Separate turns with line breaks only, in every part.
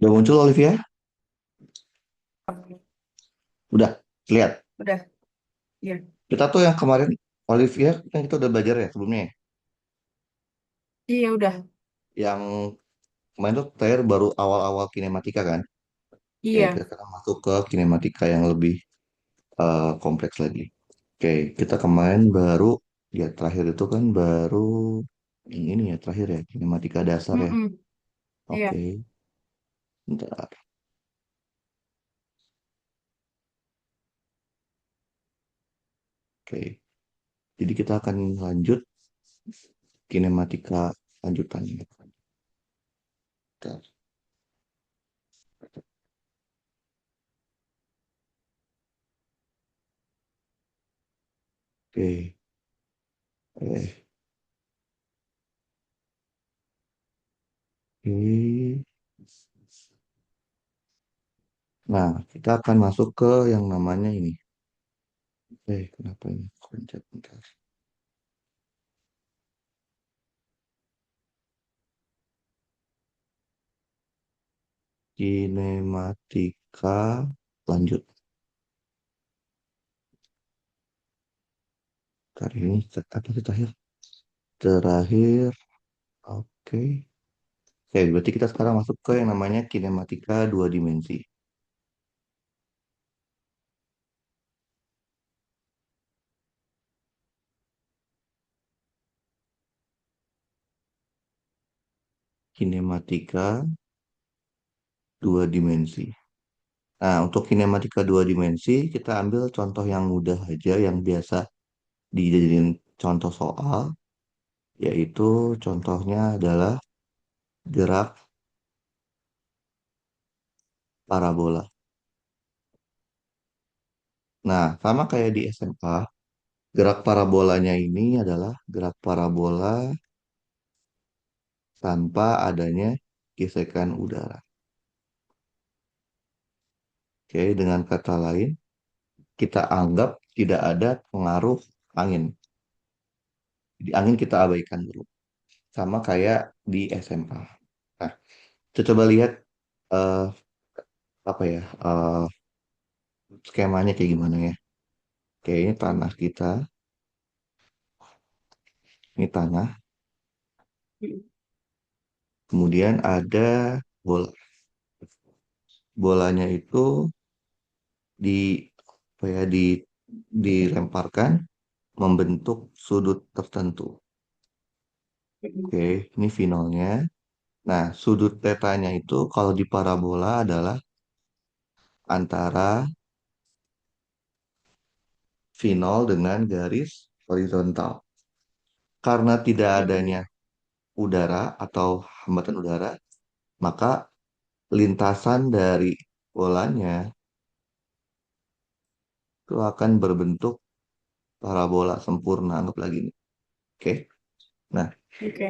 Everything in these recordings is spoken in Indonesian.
Udah muncul Olivia?
Oke,
Udah, lihat.
udah, ya.
Kita tuh yang kemarin, Olivia, yang kita udah belajar ya sebelumnya ya.
Iya, udah.
Yang kemarin tuh terakhir baru awal-awal kinematika kan. Oke, kita
Iya.
sekarang masuk ke kinematika yang lebih kompleks lagi. Oke, kita kemarin baru, ya terakhir itu kan baru yang ini ya, terakhir ya, kinematika dasar ya.
Mm-mm. Iya.
Oke, bentar. Oke, jadi kita akan lanjut kinematika lanjutannya. Bentar. Oke, eh, oke. Nah, kita akan masuk ke yang namanya ini. Kenapa ini? Pencet bentar. Kinematika lanjut. Kali ini apa sih terakhir? Terakhir, oke. Oke, berarti kita sekarang masuk ke yang namanya kinematika dua dimensi. Kinematika dua dimensi. Nah, untuk kinematika dua dimensi, kita ambil contoh yang mudah aja, yang biasa dijadiin contoh soal, yaitu contohnya adalah gerak parabola. Nah, sama kayak di SMA, gerak parabolanya ini adalah gerak parabola tanpa adanya gesekan udara. Oke, dengan kata lain, kita anggap tidak ada pengaruh angin. Di angin kita abaikan dulu. Sama kayak di SMA. Nah, kita coba lihat eh, apa ya skemanya kayak gimana ya. Oke, ini tanah kita, ini tanah.
Mm.
Kemudian ada bola. Bolanya itu di apa ya dilemparkan membentuk sudut tertentu.
Mm-mm.
Oke, ini finalnya. Nah, sudut tetanya itu kalau di parabola adalah antara final dengan garis horizontal. Karena tidak adanya
Mm-mm.
udara atau hambatan udara, maka lintasan dari bolanya itu akan berbentuk parabola sempurna. Anggap lagi nih. Oke. Nah,
Oke.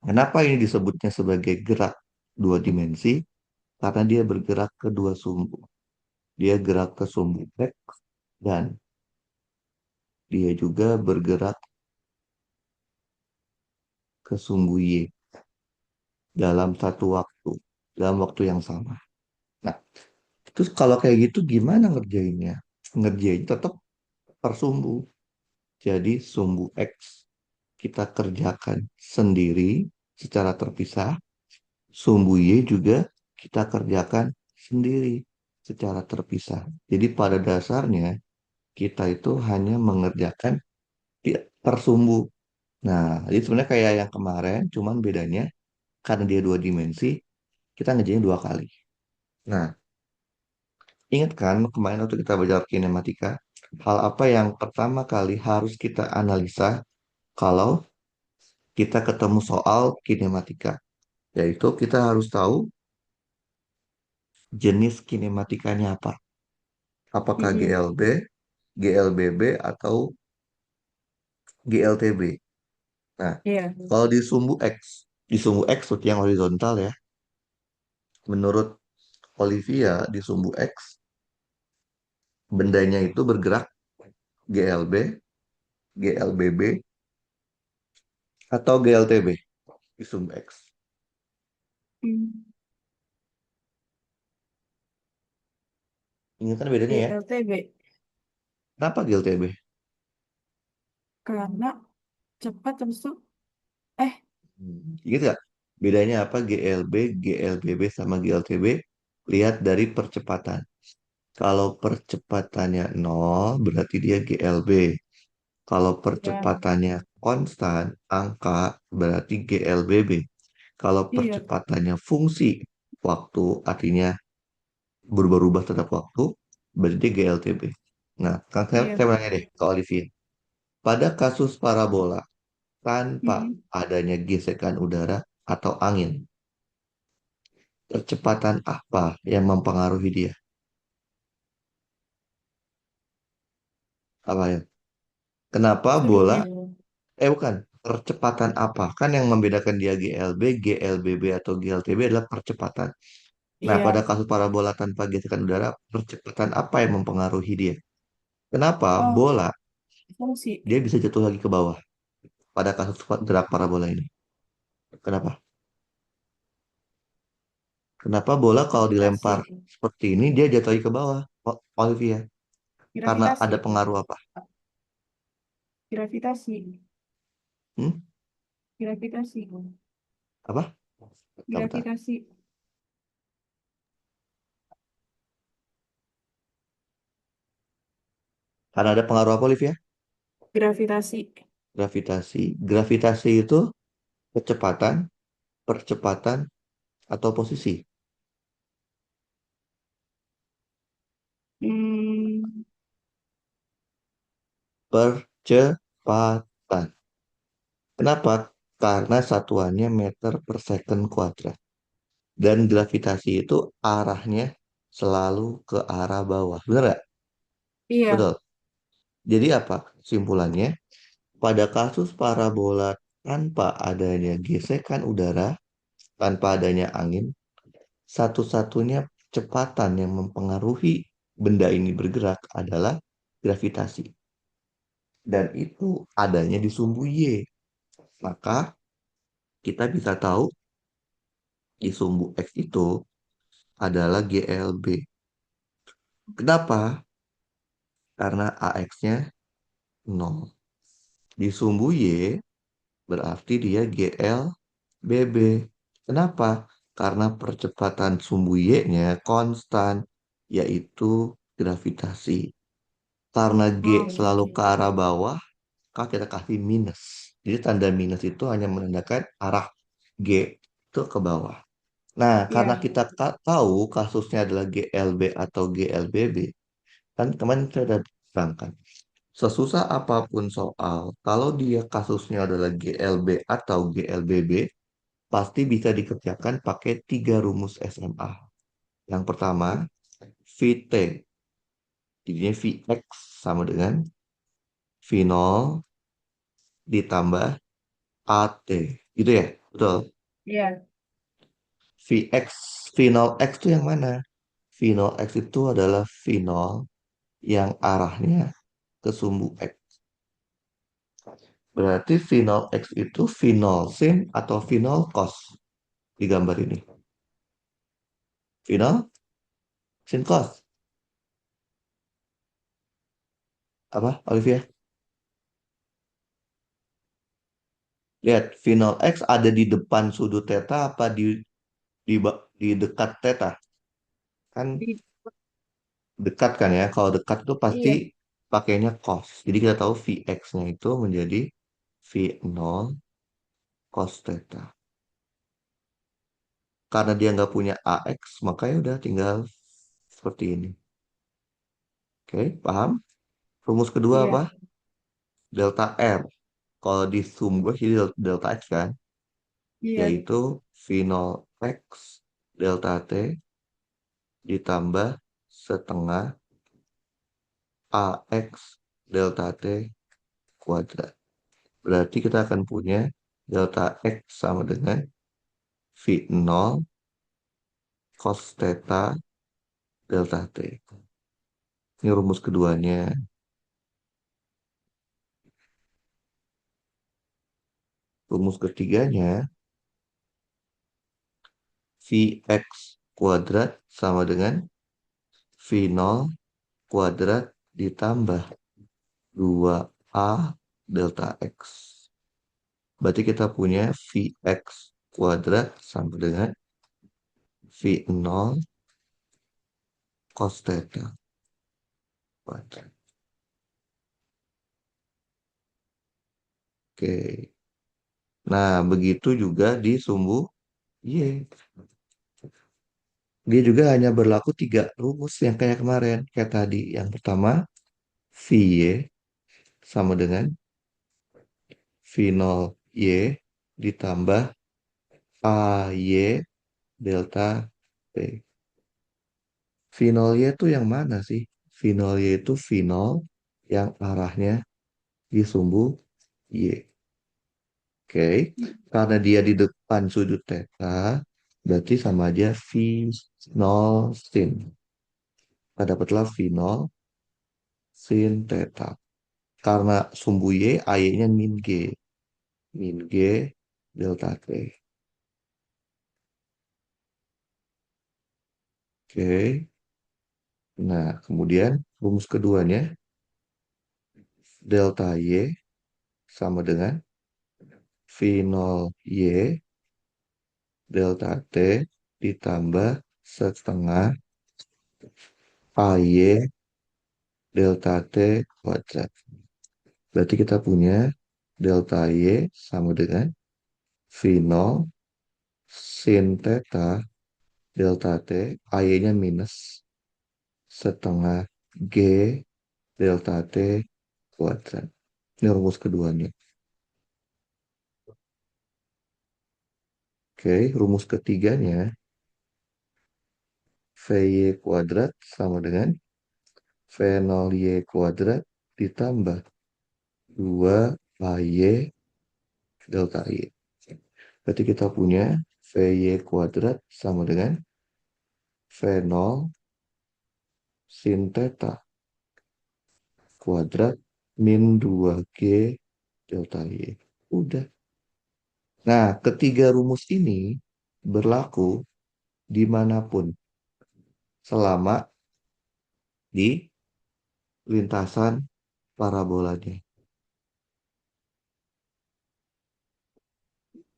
kenapa ini disebutnya sebagai gerak dua dimensi? Karena dia bergerak ke dua sumbu. Dia gerak ke sumbu X dan dia juga bergerak ke sumbu Y dalam satu waktu, dalam waktu yang sama. Nah, terus kalau kayak gitu gimana ngerjainnya? Ngerjain tetap per sumbu. Jadi sumbu X kita kerjakan sendiri secara terpisah. Sumbu Y juga kita kerjakan sendiri secara terpisah. Jadi pada dasarnya kita itu hanya mengerjakan per sumbu. Nah, jadi sebenarnya kayak yang kemarin, cuman bedanya karena dia dua dimensi, kita ngerjain dua kali. Nah, ingat kan kemarin waktu kita belajar kinematika, hal apa yang pertama kali harus kita analisa kalau kita ketemu soal kinematika? Yaitu kita harus tahu jenis kinematikanya apa. Apakah
Mm-mm.
GLB, GLBB, atau GLTB. Nah,
Iya.
kalau di sumbu X tuh yang horizontal ya, menurut Olivia di sumbu X, bendanya itu bergerak GLB, GLBB, atau GLTB di sumbu X.
Mm.
Ini kan bedanya ya.
GLTB.
Kenapa GLTB?
Karena cepat terus tuh. Eh,
Gitu ya. Bedanya apa GLB, GLBB sama GLTB? Lihat dari percepatan. Kalau percepatannya nol, berarti dia GLB. Kalau
ya,
percepatannya konstan, angka, berarti GLBB. Kalau
iya,
percepatannya fungsi waktu, artinya berubah-ubah terhadap waktu, berarti dia GLTB. Nah, kan
iya.
saya nanya deh ke Olivia. Pada kasus parabola, tanpa
Mm-mm.
adanya gesekan udara atau angin, percepatan apa yang mempengaruhi dia? Apa ya? Kenapa bola,
Sudutnya.
bukan, percepatan apa? Kan yang membedakan dia GLB, GLBB atau GLTB adalah percepatan. Nah, pada
Iya.
kasus parabola tanpa gesekan udara, percepatan apa yang mempengaruhi dia? Kenapa
Oh,
bola
fungsi.
dia bisa jatuh lagi ke bawah pada kasus gerak parabola ini? Kenapa? Kenapa bola kalau dilempar
Gravitasi.
seperti ini dia jatuh lagi ke bawah, Olivia? Karena ada
Gravitasi.
pengaruh apa?
Gravitasi.
Hmm?
Gravitasi.
Apa? Bentar.
Gravitasi.
Karena ada pengaruh apa, Olivia?
Gravitasi.
Gravitasi. Gravitasi itu kecepatan, percepatan, atau posisi.
Hmm,
Percepatan. Kenapa? Karena satuannya meter per second kuadrat. Dan gravitasi itu arahnya selalu ke arah bawah. Benar nggak?
iya.
Betul. Jadi apa? Simpulannya, pada kasus parabola tanpa adanya gesekan udara, tanpa adanya angin, satu-satunya kecepatan yang mempengaruhi benda ini bergerak adalah gravitasi. Dan itu adanya di sumbu Y. Maka kita bisa tahu di sumbu X itu adalah GLB. Kenapa? Karena AX-nya 0. Di sumbu Y berarti dia GLBB. Kenapa? Karena percepatan sumbu Y-nya konstan, yaitu gravitasi. Karena G
Oh,
selalu
oke.
ke arah bawah, maka kita kasih minus. Jadi tanda minus itu hanya menandakan arah G itu ke bawah. Nah, karena
Iya.
kita tahu kasusnya adalah GLB atau GLBB, kan kemarin saya sudah terangkan. Sesusah apapun soal, kalau dia kasusnya adalah GLB atau GLBB, pasti bisa dikerjakan pakai tiga rumus SMA. Yang pertama, VT, jadinya VX sama dengan V0 ditambah AT. Gitu ya? Betul.
Iya.
VX, V0 X itu yang mana? V0 X itu adalah V0 yang arahnya ke sumbu X. Berarti V0 X itu V0 sin atau V0 cos di gambar ini. V0 sin cos. Apa, Olivia? Lihat, V0 X ada di depan sudut theta apa di dekat theta? Kan
Di-
dekat kan ya? Kalau dekat itu pasti
Iya.
pakainya cos. Jadi kita tahu Vx-nya itu menjadi V0 cos theta. Karena dia nggak punya AX, makanya udah tinggal seperti ini. Oke, paham? Rumus kedua apa?
Iya.
Delta R. Kalau di sum gue jadi delta X kan,
Iya.
yaitu V0 X delta T ditambah setengah AX delta T kuadrat. Berarti kita akan punya delta X sama dengan V0 cos theta delta T. Ini rumus keduanya. Rumus ketiganya, Vx kuadrat sama dengan V0 kuadrat ditambah 2A delta X. Berarti kita punya Vx kuadrat sama dengan V0 cos theta kuadrat. Oke. Nah, begitu juga di sumbu Y. Dia juga hanya berlaku tiga rumus yang kayak kemarin. Kayak tadi. Yang pertama, VY sama dengan V0Y ditambah AY delta T. V0Y itu yang mana sih? V0Y itu V0 yang arahnya di sumbu Y. Oke, karena dia di depan sudut theta, berarti sama aja V0 sin. Kita dapatlah V0 sin theta. Karena sumbu Y, AY-nya min G. Min G delta T. Oke, nah kemudian rumus keduanya, delta Y sama dengan V0Y delta T ditambah setengah AY delta T kuadrat. Berarti kita punya delta Y sama dengan V0 sin theta delta T, AY-nya minus setengah G delta T kuadrat. Ini rumus keduanya. Oke, rumus ketiganya, VY kuadrat sama dengan V0Y kuadrat ditambah 2AY delta Y. Berarti kita punya VY kuadrat sama dengan V0 sin theta kuadrat min 2G delta Y. Udah. Nah, ketiga rumus ini berlaku dimanapun selama di lintasan parabolanya.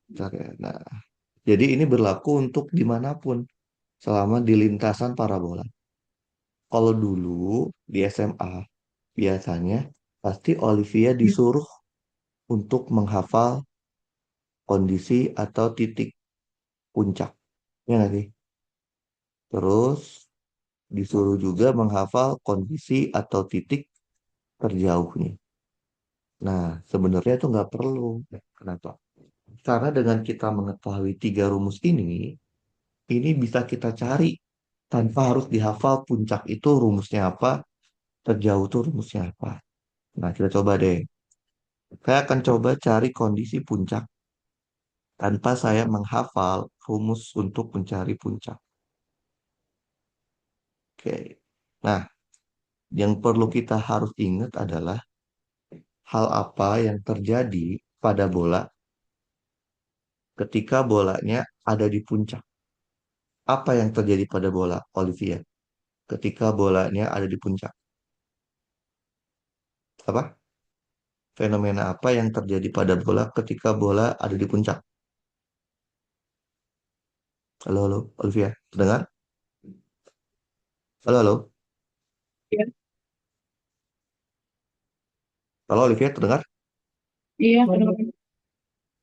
Bentar ya. Nah, jadi ini berlaku untuk dimanapun selama di lintasan parabola. Kalau dulu di SMA, biasanya pasti Olivia disuruh untuk menghafal kondisi atau titik puncak. Ya nggak sih? Terus disuruh juga menghafal kondisi atau titik terjauhnya. Nah, sebenarnya itu nggak perlu. Kenapa? Karena dengan kita mengetahui tiga rumus ini bisa kita cari tanpa harus dihafal puncak itu rumusnya apa, terjauh itu rumusnya apa. Nah, kita coba deh. Saya akan coba cari kondisi puncak tanpa saya menghafal rumus untuk mencari puncak. Oke. Nah, yang perlu kita harus ingat adalah hal apa yang terjadi pada bola ketika bolanya ada di puncak. Apa yang terjadi pada bola, Olivia? Ketika bolanya ada di puncak. Apa? Fenomena apa yang terjadi pada bola ketika bola ada di puncak? Halo, halo, Olivia, terdengar? Halo, halo,
Iya,
halo, Olivia, terdengar?
iya, benar.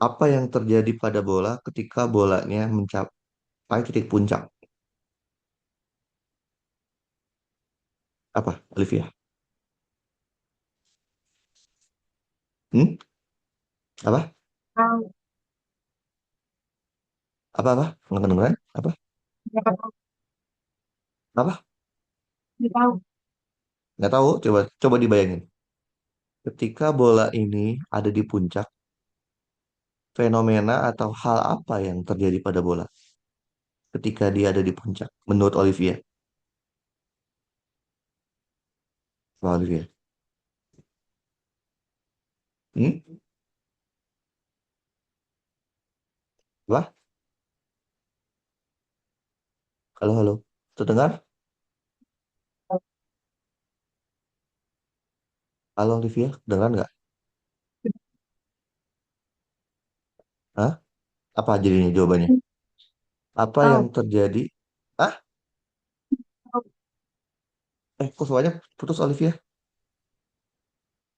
Apa yang terjadi pada bola ketika bolanya mencapai titik puncak? Apa, Olivia? Hmm? Apa?
Tahu,
Apa? Nggak kedengeran? Apa?
nggak tahu,
Apa?
nggak tahu.
Nggak tahu. Coba, coba dibayangin. Ketika bola ini ada di puncak, fenomena atau hal apa yang terjadi pada bola ketika dia ada di puncak? Menurut Olivia, apa Olivia? Hmm? Apa? Halo, halo. Terdengar? Halo Olivia, dengar nggak? Hah? Apa jadinya jawabannya? Apa yang
Tahu.
terjadi? Ah, kok suaranya putus Olivia?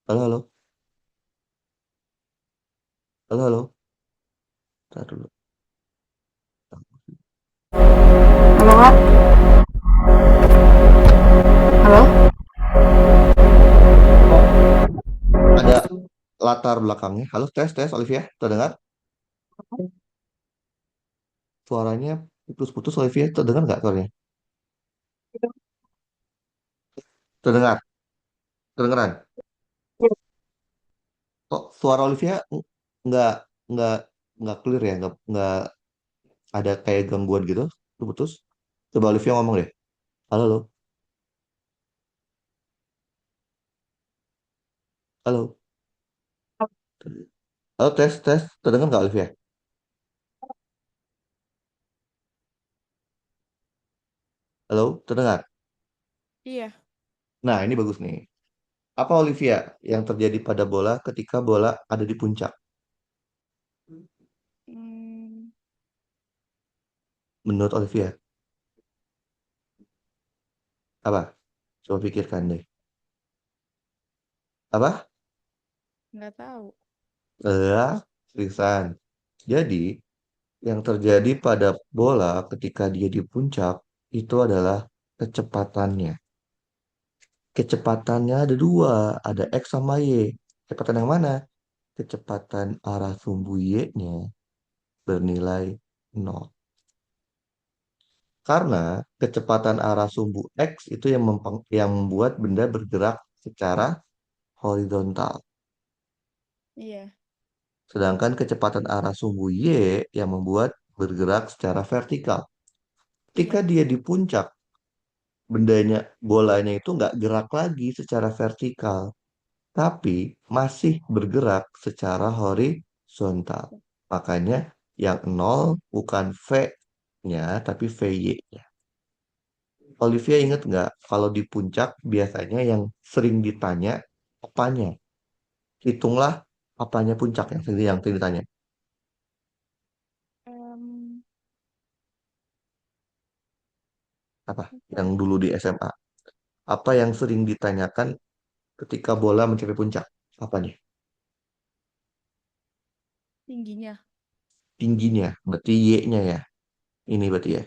Halo, halo, halo, halo. Tar dulu.
Halo Kak. Halo.
Kok ada latar belakangnya? Halo, tes, tes, Olivia, terdengar? Suaranya putus-putus Olivia, terdengar nggak suaranya? Terdengar, terdengaran. Kok suara Olivia nggak nggak nggak clear ya? Nggak ada kayak gangguan gitu? Putus. Coba Olivia ngomong deh. Halo, halo, halo. Halo, tes, tes. Terdengar nggak Olivia? Halo, terdengar?
Iya.
Nah, ini bagus nih. Apa Olivia yang terjadi pada bola ketika bola ada di puncak?
Hmm,
Menurut Olivia, apa? Coba pikirkan deh. Apa?
nggak tahu.
Seriusan. Jadi, yang terjadi pada bola ketika dia di puncak itu adalah kecepatannya. Kecepatannya ada dua, ada X sama Y. Kecepatan yang mana? Kecepatan arah sumbu Y-nya bernilai nol. Karena kecepatan arah sumbu X itu yang membuat benda bergerak secara horizontal.
Iya.
Sedangkan kecepatan arah sumbu Y yang membuat bergerak secara vertikal. Ketika
Iya.
dia di puncak, bolanya itu nggak gerak lagi secara vertikal, tapi masih bergerak secara horizontal. Makanya yang nol bukan V-nya, tapi VY-nya. Olivia inget nggak kalau di puncak biasanya yang sering ditanya apanya? Hitunglah apanya puncak yang sering ditanya.
Em,
Apa?
apa
Yang
ya?
dulu di SMA. Apa yang sering ditanyakan ketika bola mencapai puncak? Apanya?
Tingginya.
Tingginya, berarti Y-nya ya. Ini berarti ya.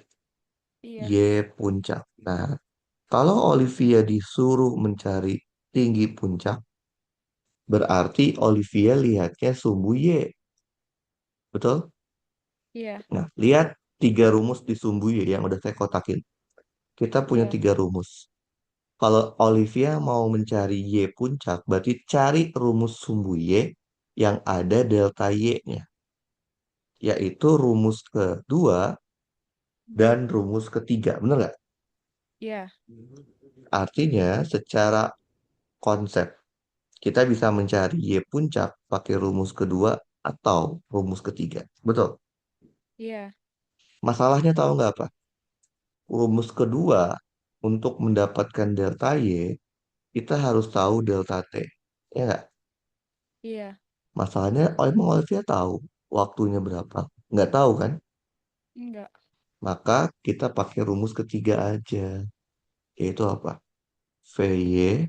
Iya.
Y puncak. Nah, kalau Olivia disuruh mencari tinggi puncak, berarti Olivia lihatnya sumbu Y. Betul?
Iya.
Nah, lihat tiga rumus di sumbu Y yang udah saya kotakin. Kita punya
Iya.
tiga rumus. Kalau Olivia mau mencari Y puncak, berarti cari rumus sumbu Y yang ada delta Y-nya, yaitu rumus kedua dan rumus ketiga. Benar nggak?
Iya.
Artinya, secara konsep, kita bisa mencari Y puncak pakai rumus kedua atau rumus ketiga. Betul.
Iya.
Masalahnya tahu nggak apa? Rumus kedua, untuk mendapatkan delta Y, kita harus tahu delta T. Ya nggak?
Iya.
Masalahnya, emang Olivia tahu waktunya berapa? Nggak tahu kan?
Enggak.
Maka kita pakai rumus ketiga aja. Yaitu apa? VY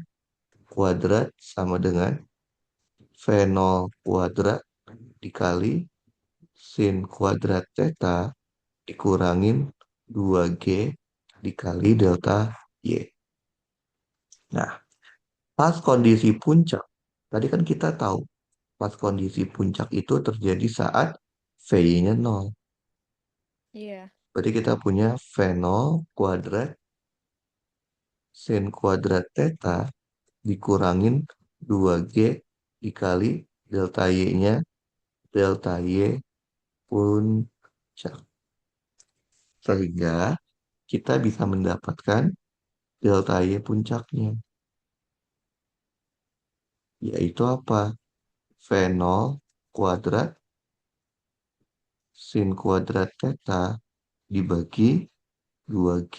kuadrat sama dengan V0 kuadrat dikali sin kuadrat theta dikurangin 2G dikali delta Y. Nah, pas kondisi puncak, tadi kan kita tahu pas kondisi puncak itu terjadi saat VY-nya 0.
Iya.
Berarti kita punya V0 kuadrat sin kuadrat theta dikurangin 2G dikali delta Y-nya, delta Y puncak. Sehingga kita bisa mendapatkan delta Y puncaknya. Yaitu apa? V0 kuadrat sin kuadrat theta dibagi 2G.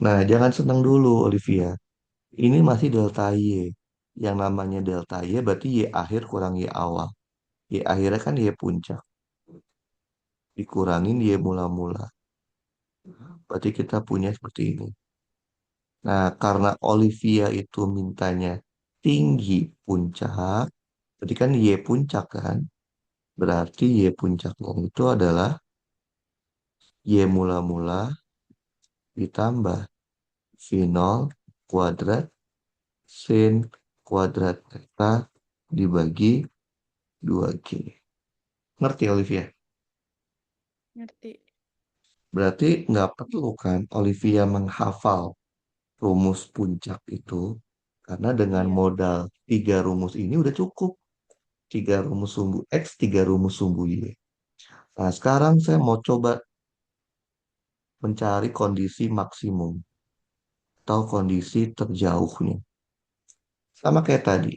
Nah, jangan senang dulu, Olivia. Ini masih delta Y. Yang namanya delta Y berarti Y akhir kurang Y awal. Y akhirnya kan Y puncak. Dikurangin Y mula-mula. Berarti kita punya seperti ini. Nah, karena Olivia itu mintanya tinggi puncak, berarti kan Y puncak kan? Berarti Y puncaknya itu adalah Y mula-mula ditambah V0 kuadrat sin kuadrat theta dibagi 2G. Ngerti Olivia?
Ngerti.
Berarti nggak perlu kan Olivia menghafal rumus puncak itu. Karena dengan
Iya.
modal tiga rumus ini udah cukup. Tiga rumus sumbu X, tiga rumus sumbu Y. Nah, sekarang saya mau coba mencari kondisi maksimum atau kondisi terjauhnya. Sama kayak tadi.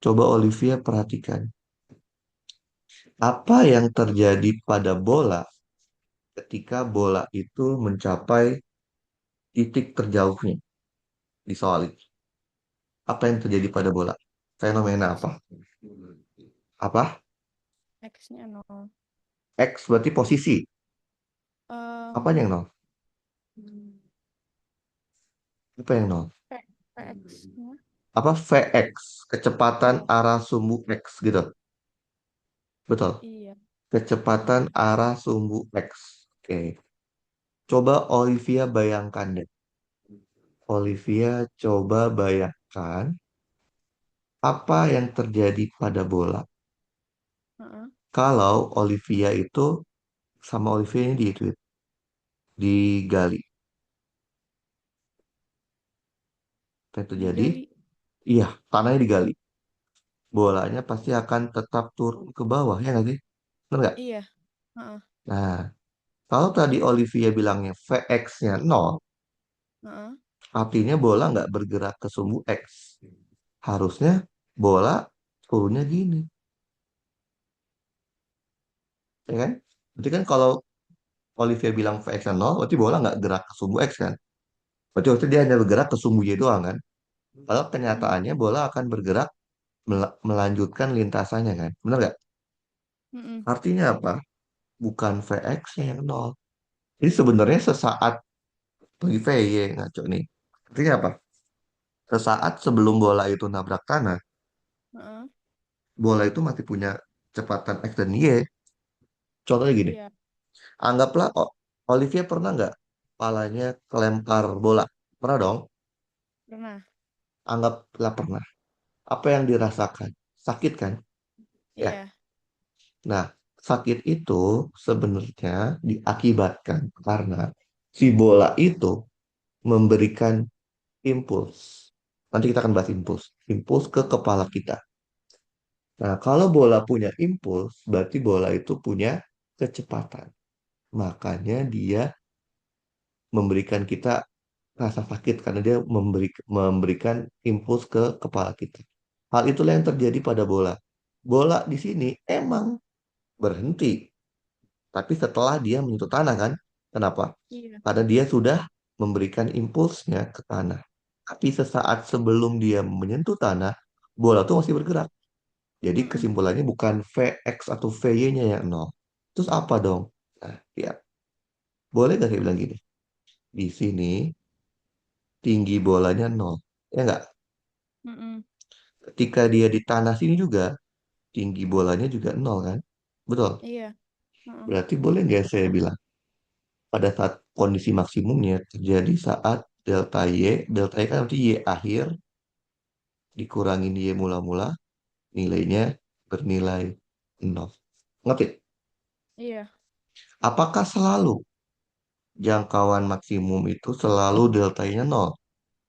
Coba Olivia perhatikan. Apa yang terjadi pada bola ketika bola itu mencapai titik terjauhnya di soal itu? Apa yang terjadi pada bola? Fenomena
X,
apa? Apa?
X-nya 0.
X berarti posisi. Apa yang
Em,
nol? Apa yang nol?
P, PX-nya.
Apa Vx? Kecepatan arah sumbu X gitu. Betul.
Iya. Heeh.
Kecepatan arah sumbu X. Oke. Coba Olivia bayangkan deh. Olivia coba bayangkan apa yang terjadi pada bola
Heeh.
kalau Olivia itu sama Olivia ini digali. Apa yang terjadi?
Digali.
Iya, tanahnya digali. Bolanya pasti akan tetap turun ke bawah, ya nggak sih? Benar nggak?
Iya. Heeh.
Nah, kalau tadi Olivia bilangnya Vx-nya nol,
Heeh.
artinya bola nggak bergerak ke sumbu X. Harusnya bola turunnya gini, ya kan? Berarti kan kalau Olivia bilang Vx-nya nol, berarti bola nggak gerak ke sumbu X kan? Berarti waktu dia hanya bergerak ke sumbu Y doang kan? Kalau
Mm-mm.
kenyataannya bola akan bergerak melanjutkan lintasannya kan? Benar nggak?
Mm-mm.
Artinya apa? Bukan Vx-nya yang nol. Jadi sebenarnya sesaat bagi VY ngaco nih. Artinya apa? Sesaat sebelum bola itu nabrak tanah,
Heeh.
bola itu masih punya kecepatan X dan Y. Contohnya gini,
Iya.
anggaplah Olivia pernah nggak kepalanya kelempar bola? Pernah dong?
Pernah.
Anggaplah pernah. Apa yang dirasakan? Sakit kan? Ya.
Iya.
Nah, sakit itu sebenarnya diakibatkan karena si bola itu memberikan impuls. Nanti kita akan bahas impuls. Impuls ke kepala kita. Nah, kalau bola punya impuls, berarti bola itu punya kecepatan. Makanya dia memberikan kita rasa sakit karena dia memberikan impuls ke kepala kita. Hal itulah yang terjadi pada bola. Bola di sini emang berhenti, tapi setelah dia menyentuh tanah kan? Kenapa?
Iya.
Karena dia sudah memberikan impulsnya ke tanah. Tapi sesaat sebelum dia menyentuh tanah, bola tuh masih bergerak. Jadi
Mm-mm.
kesimpulannya bukan Vx atau Vy-nya yang nol. Terus apa dong? Nah, ya, boleh gak saya bilang gini? Di sini tinggi bolanya nol. Ya nggak?
Mm-mm.
Ketika dia di tanah sini juga, tinggi bolanya juga nol kan? Betul.
Iya. Heeh.
Berarti boleh nggak saya bilang? Pada saat kondisi maksimumnya terjadi saat delta Y kan nanti Y akhir dikurangin Y mula-mula, nilainya bernilai nol. Ngerti?
Iya.
Apakah selalu jangkauan maksimum itu selalu delta-nya nol?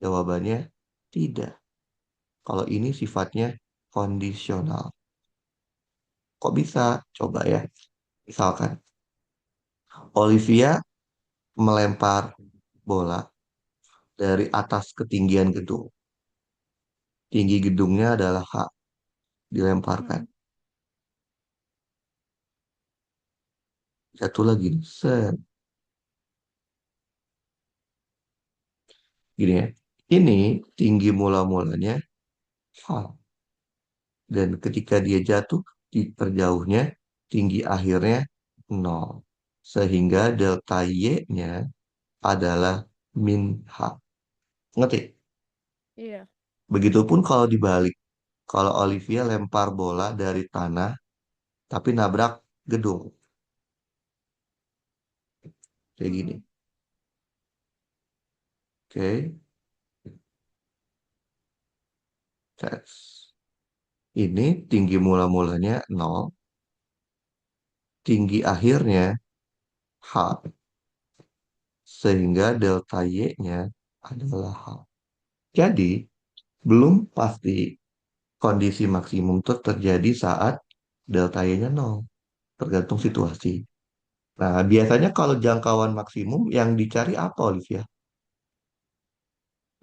Jawabannya tidak. Kalau ini sifatnya kondisional. Kok bisa? Coba ya. Misalkan Olivia melempar bola dari atas ketinggian gedung. Tinggi gedungnya adalah H. Dilemparkan.
Mm-mm.
Satu lagi. Set. Gini ya. Ini tinggi mula-mulanya H. Dan ketika dia jatuh, terjauhnya tinggi akhirnya nol. Sehingga delta Y-nya adalah min H. Ngerti?
Iya.
Begitupun kalau dibalik. Kalau Olivia lempar bola dari tanah, tapi nabrak gedung. Kayak gini.
Mm-mm.
Oke. Tes. Ini tinggi mula-mulanya nol. Tinggi akhirnya H. Sehingga delta Y-nya adalah H. Jadi, belum pasti kondisi maksimum itu terjadi saat delta Y-nya nol. Tergantung situasi. Nah, biasanya kalau jangkauan maksimum yang dicari apa, Olivia?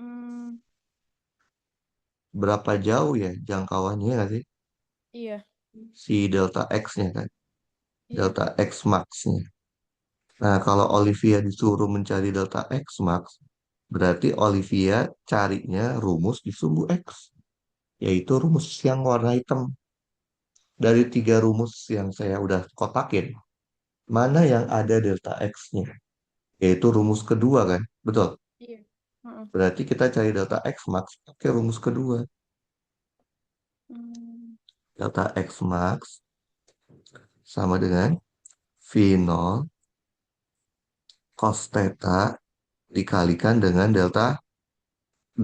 Mm,
Berapa jauh ya jangkauannya nggak sih?
iya,
Si delta X-nya kan?
iya.
Delta X max-nya. Nah, kalau Olivia disuruh mencari delta X max, berarti Olivia carinya rumus di sumbu X, yaitu rumus yang warna hitam. Dari tiga rumus yang saya udah kotakin, mana yang ada delta X-nya? Yaitu rumus kedua kan? Betul.
Iya. Heeh.
Berarti kita cari delta X max pakai rumus kedua.
Mm,
Delta X max sama dengan V0 cos theta dikalikan dengan delta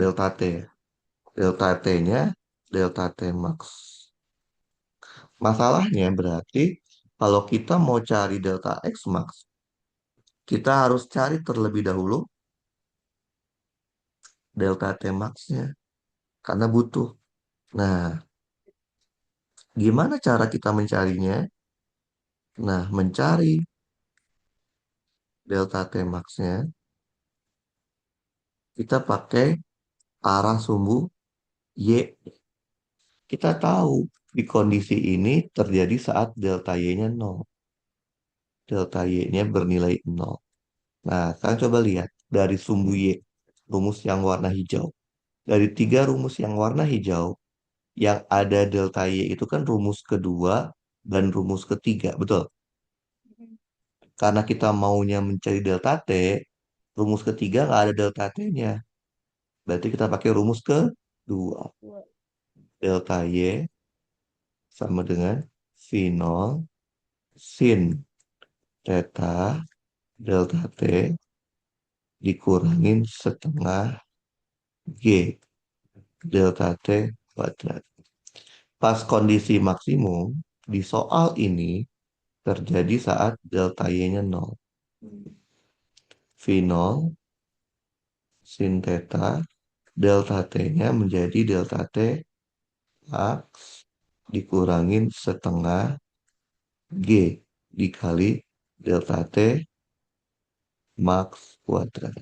delta T. Delta T-nya delta T max. Masalahnya berarti kalau kita mau cari delta X max, kita harus cari terlebih dahulu delta T max-nya karena butuh. Nah, gimana cara kita mencarinya? Nah, mencari delta T max-nya, kita pakai arah sumbu Y. Kita tahu di kondisi ini terjadi saat delta Y-nya nol. Delta Y-nya bernilai nol. Nah, sekarang coba lihat dari sumbu Y, rumus yang warna hijau. Dari tiga rumus yang warna hijau, yang ada delta Y itu kan rumus kedua dan rumus ketiga, betul?
mm,
Karena kita maunya mencari delta T, rumus ketiga nggak ada delta T-nya. Berarti kita pakai rumus kedua.
dua.
Delta Y sama dengan V0 sin theta delta T dikurangin setengah G delta T kuadrat. Pas kondisi maksimum, di soal ini terjadi saat delta Y-nya nol. V0 sin theta delta T-nya menjadi delta T max dikurangin setengah G dikali delta T max kuadrat.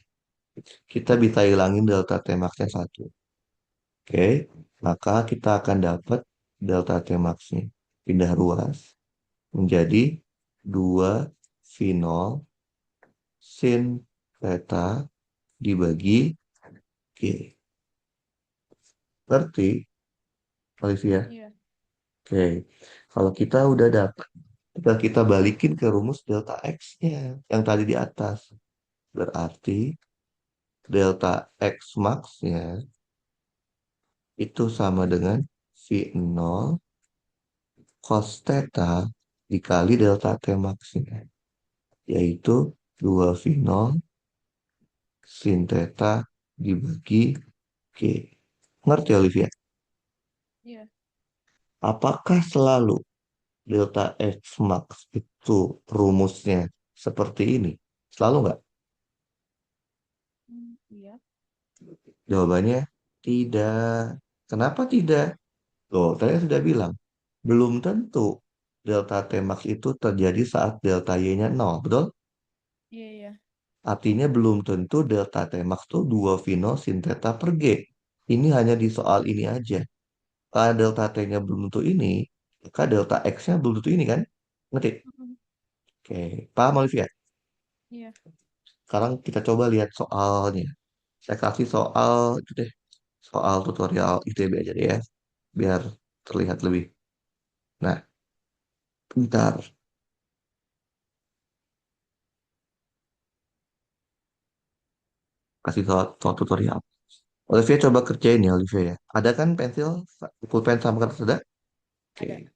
Kita bisa hilangin delta T max-nya 1. Oke, maka kita akan dapat delta T max-nya. Pindah ruas menjadi 2 V0 sin theta dibagi G. Berarti, Olivia?
Iya.
Oke, kalau kita udah dapat, tinggal kita balikin ke rumus delta X-nya yang tadi di atas. Berarti delta X max-nya itu sama dengan V0 cos theta dikali delta T max-nya, yaitu 2 V0 sin theta dibagi G. Ngerti, Olivia?
Iya.
Apakah selalu delta X max itu rumusnya seperti ini? Selalu nggak?
Iya.
Jawabannya tidak. Kenapa tidak? Loh, saya sudah bilang, belum tentu delta T max itu terjadi saat delta Y-nya nol, betul?
Iya, iya.
Artinya belum tentu delta T max itu 2 Vino sin theta per G. Ini hanya di soal ini aja. Kalau delta T-nya belum tentu ini, maka delta X-nya belum tentu ini kan? Ngerti?
Mm-mm.
Oke, paham Olivia?
Iya.
Sekarang kita coba lihat soalnya. Saya kasih soal itu deh, soal tutorial ITB aja deh ya. biar terlihat lebih. Nah, bentar, kasih soal tutorial. Olivia coba kerjain ya, Olivia ya. Ada kan pensil, pulpen sama kertas ada? Oke.
Ada.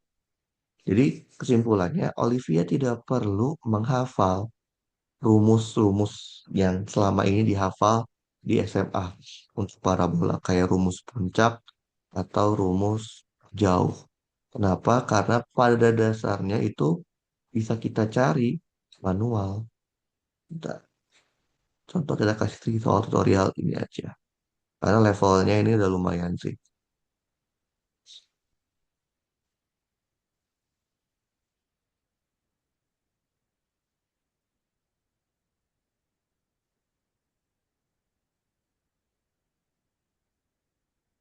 Jadi kesimpulannya, Olivia tidak perlu menghafal rumus-rumus yang selama ini dihafal di SMA untuk parabola, kayak rumus puncak atau rumus jauh. Kenapa? Karena pada dasarnya itu bisa kita cari manual. Bentar. Contoh kita kasih soal tutorial ini aja. Karena levelnya ini udah lumayan sih.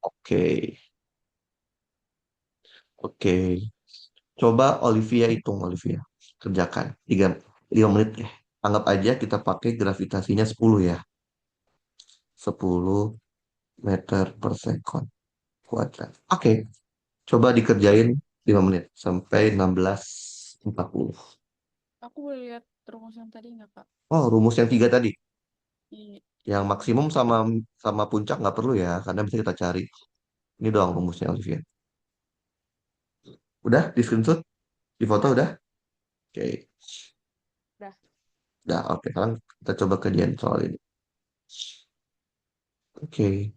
Oke, oke. Coba Olivia hitung, Olivia. Kerjakan. 3 menit. Anggap aja kita pakai gravitasinya 10 ya. 10 meter per second kuadrat. Oke, coba dikerjain 5 menit sampai 16:40.
Aku boleh lihat rumusan tadi nggak, Kak?
Oh, rumus yang tiga tadi.
Iya,
Yang
yang
maksimum sama sama puncak nggak perlu ya, karena bisa kita cari. Ini doang rumusnya, Olivia. Udah di screenshot, di foto
udah,
udah? Oke,
udah.
udah. Oke, sekarang kita coba kerjain soal ini. Oke,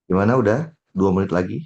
Gimana udah? 2 menit lagi.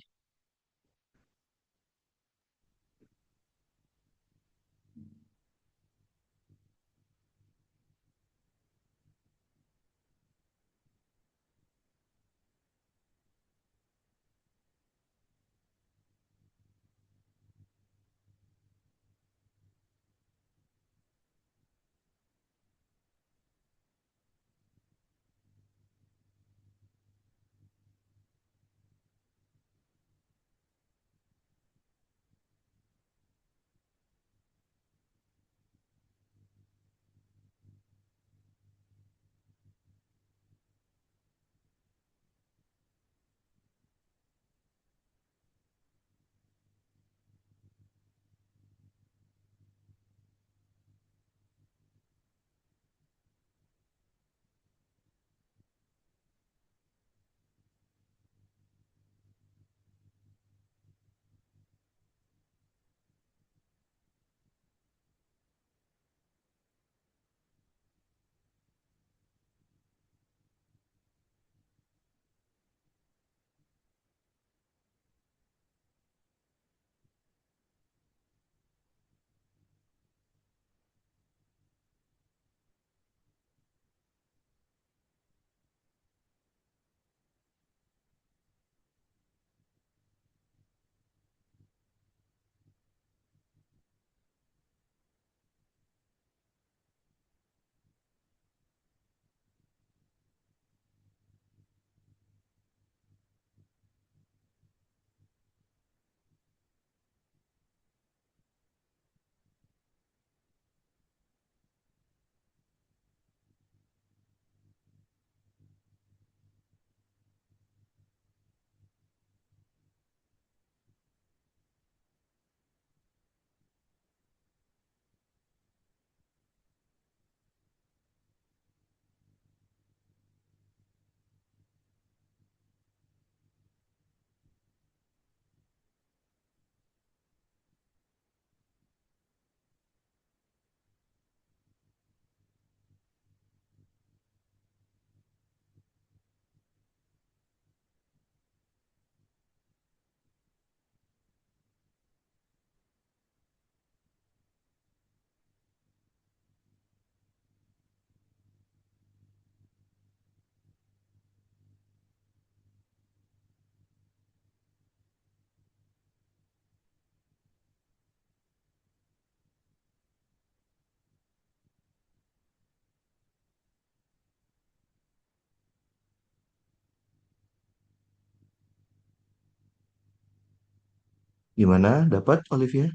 Gimana? Dapat Olivia?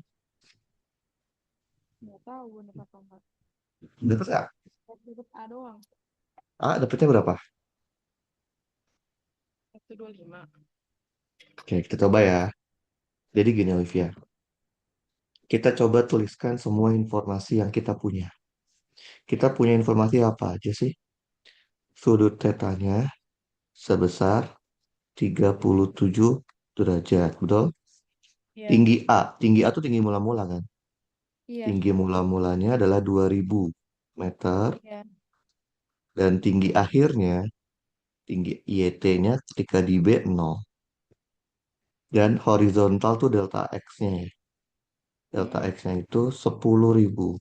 Nggak tahu bener apa enggak.
Dapat nggak?
Dapet A doang.
Ah, dapatnya berapa?
125.
Oke, kita coba ya. Jadi gini Olivia, kita coba tuliskan semua informasi yang kita punya. Kita punya informasi apa aja sih? Sudut tetanya sebesar 37 derajat, betul?
Iya.
Tinggi A itu tinggi mula-mula kan?
Iya.
Tinggi mula-mulanya adalah 2000 meter
Iya.
dan tinggi akhirnya, tinggi YT-nya ketika di B 0 dan horizontal tuh delta X-nya ya. Delta
Mm-mm.
X-nya itu 10.000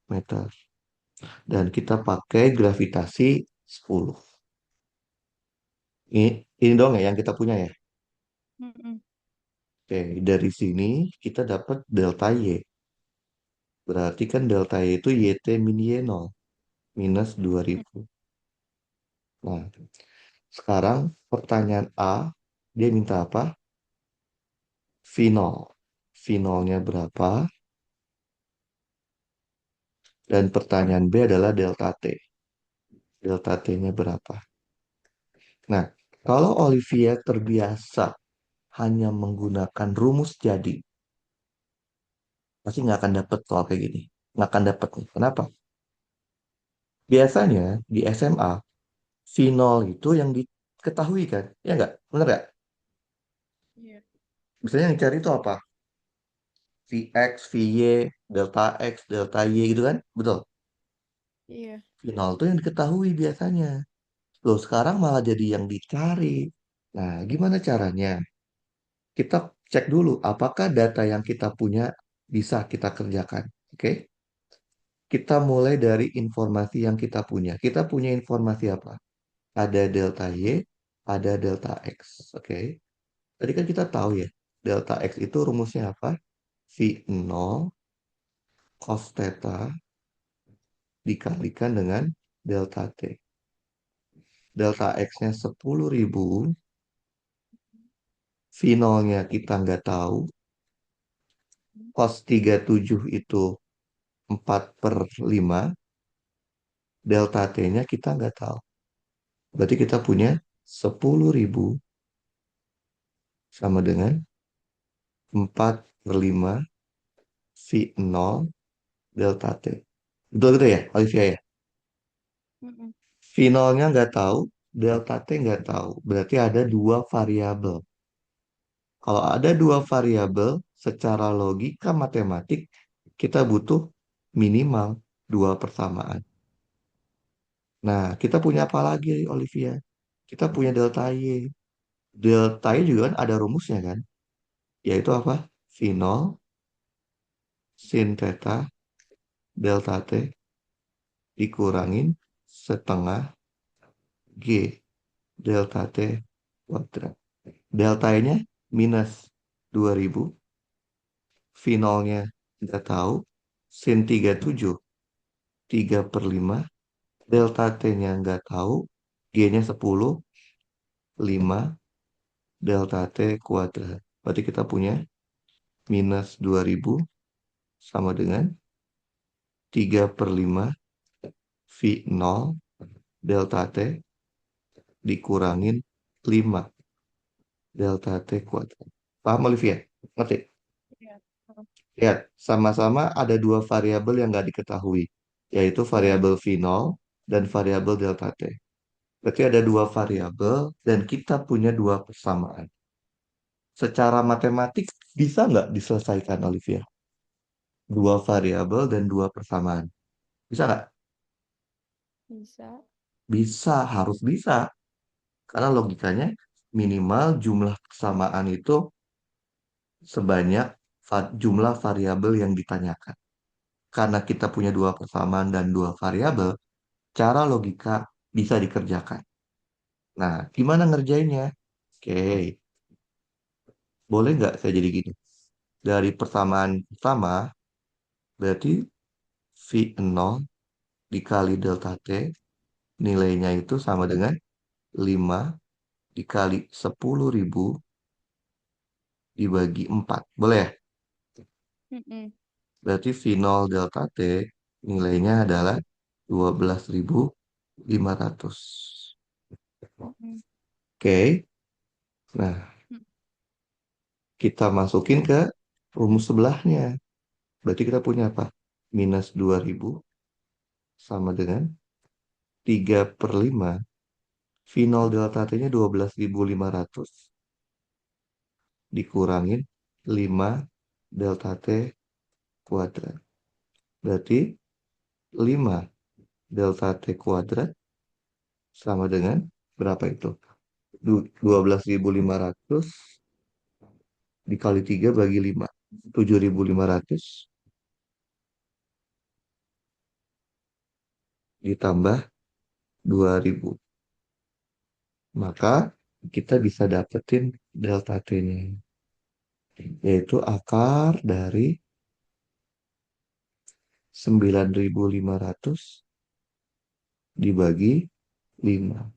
meter dan kita pakai gravitasi 10. Ini dong ya yang kita punya ya.
Mm-mm.
Oke, dari sini kita dapat delta Y. Berarti kan delta Y itu YT min Y0 minus 2000. Nah, sekarang pertanyaan A, dia minta apa? V0. V0-nya berapa? Dan pertanyaan B adalah delta T. Delta T-nya berapa? Nah, kalau Olivia terbiasa hanya menggunakan rumus jadi, pasti nggak akan dapet soal kayak gini. Nggak akan dapet nih. Kenapa? Biasanya di SMA, V0 itu yang diketahui kan? Ya nggak? Bener nggak?
Iya.
Biasanya yang cari itu apa? Vx, Vy, delta X, delta Y gitu kan? Betul.
Iya.
V0 itu yang diketahui biasanya. Loh, sekarang malah jadi yang dicari. Nah, gimana caranya? Kita cek dulu apakah data yang kita punya bisa kita kerjakan. Oke? Kita mulai dari informasi yang kita punya. Kita punya informasi apa? Ada delta Y, ada delta X. Oke? Tadi kan kita tahu ya, delta X itu rumusnya apa? V0 cos theta dikalikan dengan delta T. Delta X-nya 10.000, V0-nya kita nggak tahu, cos 37 itu 4/5, delta T-nya kita nggak tahu. Berarti kita punya 10.000 sama dengan 4/5 V0 delta T. Betul gitu ya, Olivia ya?
Mm-mm.
V0-nya nggak tahu, delta T nggak tahu. Berarti ada dua variabel. Kalau ada dua variabel, secara logika matematik, kita butuh minimal dua persamaan. Nah, kita punya apa lagi, Olivia? Kita punya delta Y. Delta Y juga kan ada rumusnya kan? Yaitu apa? V0 sin theta delta T dikurangin setengah G delta T kuadrat. Delta Y-nya minus 2000, V0-nya nggak tahu, sin 37, 3/5, delta T-nya nggak tahu, G-nya 10, 5, delta T kuadrat. Berarti kita punya minus 2000 sama dengan 3/5 V0 delta T dikurangin 5 delta T kuadrat. Paham, Olivia? Ngerti?
Iya.
Lihat, sama-sama ada dua variabel yang nggak diketahui, yaitu variabel V0 dan variabel delta T. Berarti ada dua variabel dan kita punya dua persamaan. Secara matematik bisa nggak diselesaikan, Olivia? Dua variabel dan dua persamaan. Bisa nggak?
Bisa.
Bisa, harus bisa. Karena logikanya minimal jumlah persamaan itu sebanyak jumlah variabel yang ditanyakan. Karena kita punya dua persamaan dan dua variabel, cara logika bisa dikerjakan. Nah, gimana ngerjainnya? Oke, boleh nggak saya jadi gini? Dari persamaan pertama, berarti V0 dikali delta T, nilainya itu sama dengan 5 dikali 10.000 dibagi 4. Boleh ya?
Mm-mm.
Berarti V0 delta T nilainya adalah 12.500.
Mm-mm.
Oke, nah kita masukin ke rumus sebelahnya. Berarti kita punya apa? Minus 2000 sama dengan 3/5. V0 delta T-nya 12.500 dikurangin 5 delta T kuadrat. Berarti 5 delta T kuadrat sama dengan berapa itu? 12.500 dikali 3 bagi 5. 7.500 ditambah 2.000. Maka kita bisa dapetin delta T-nya. Yaitu akar dari 9.500 dibagi 5.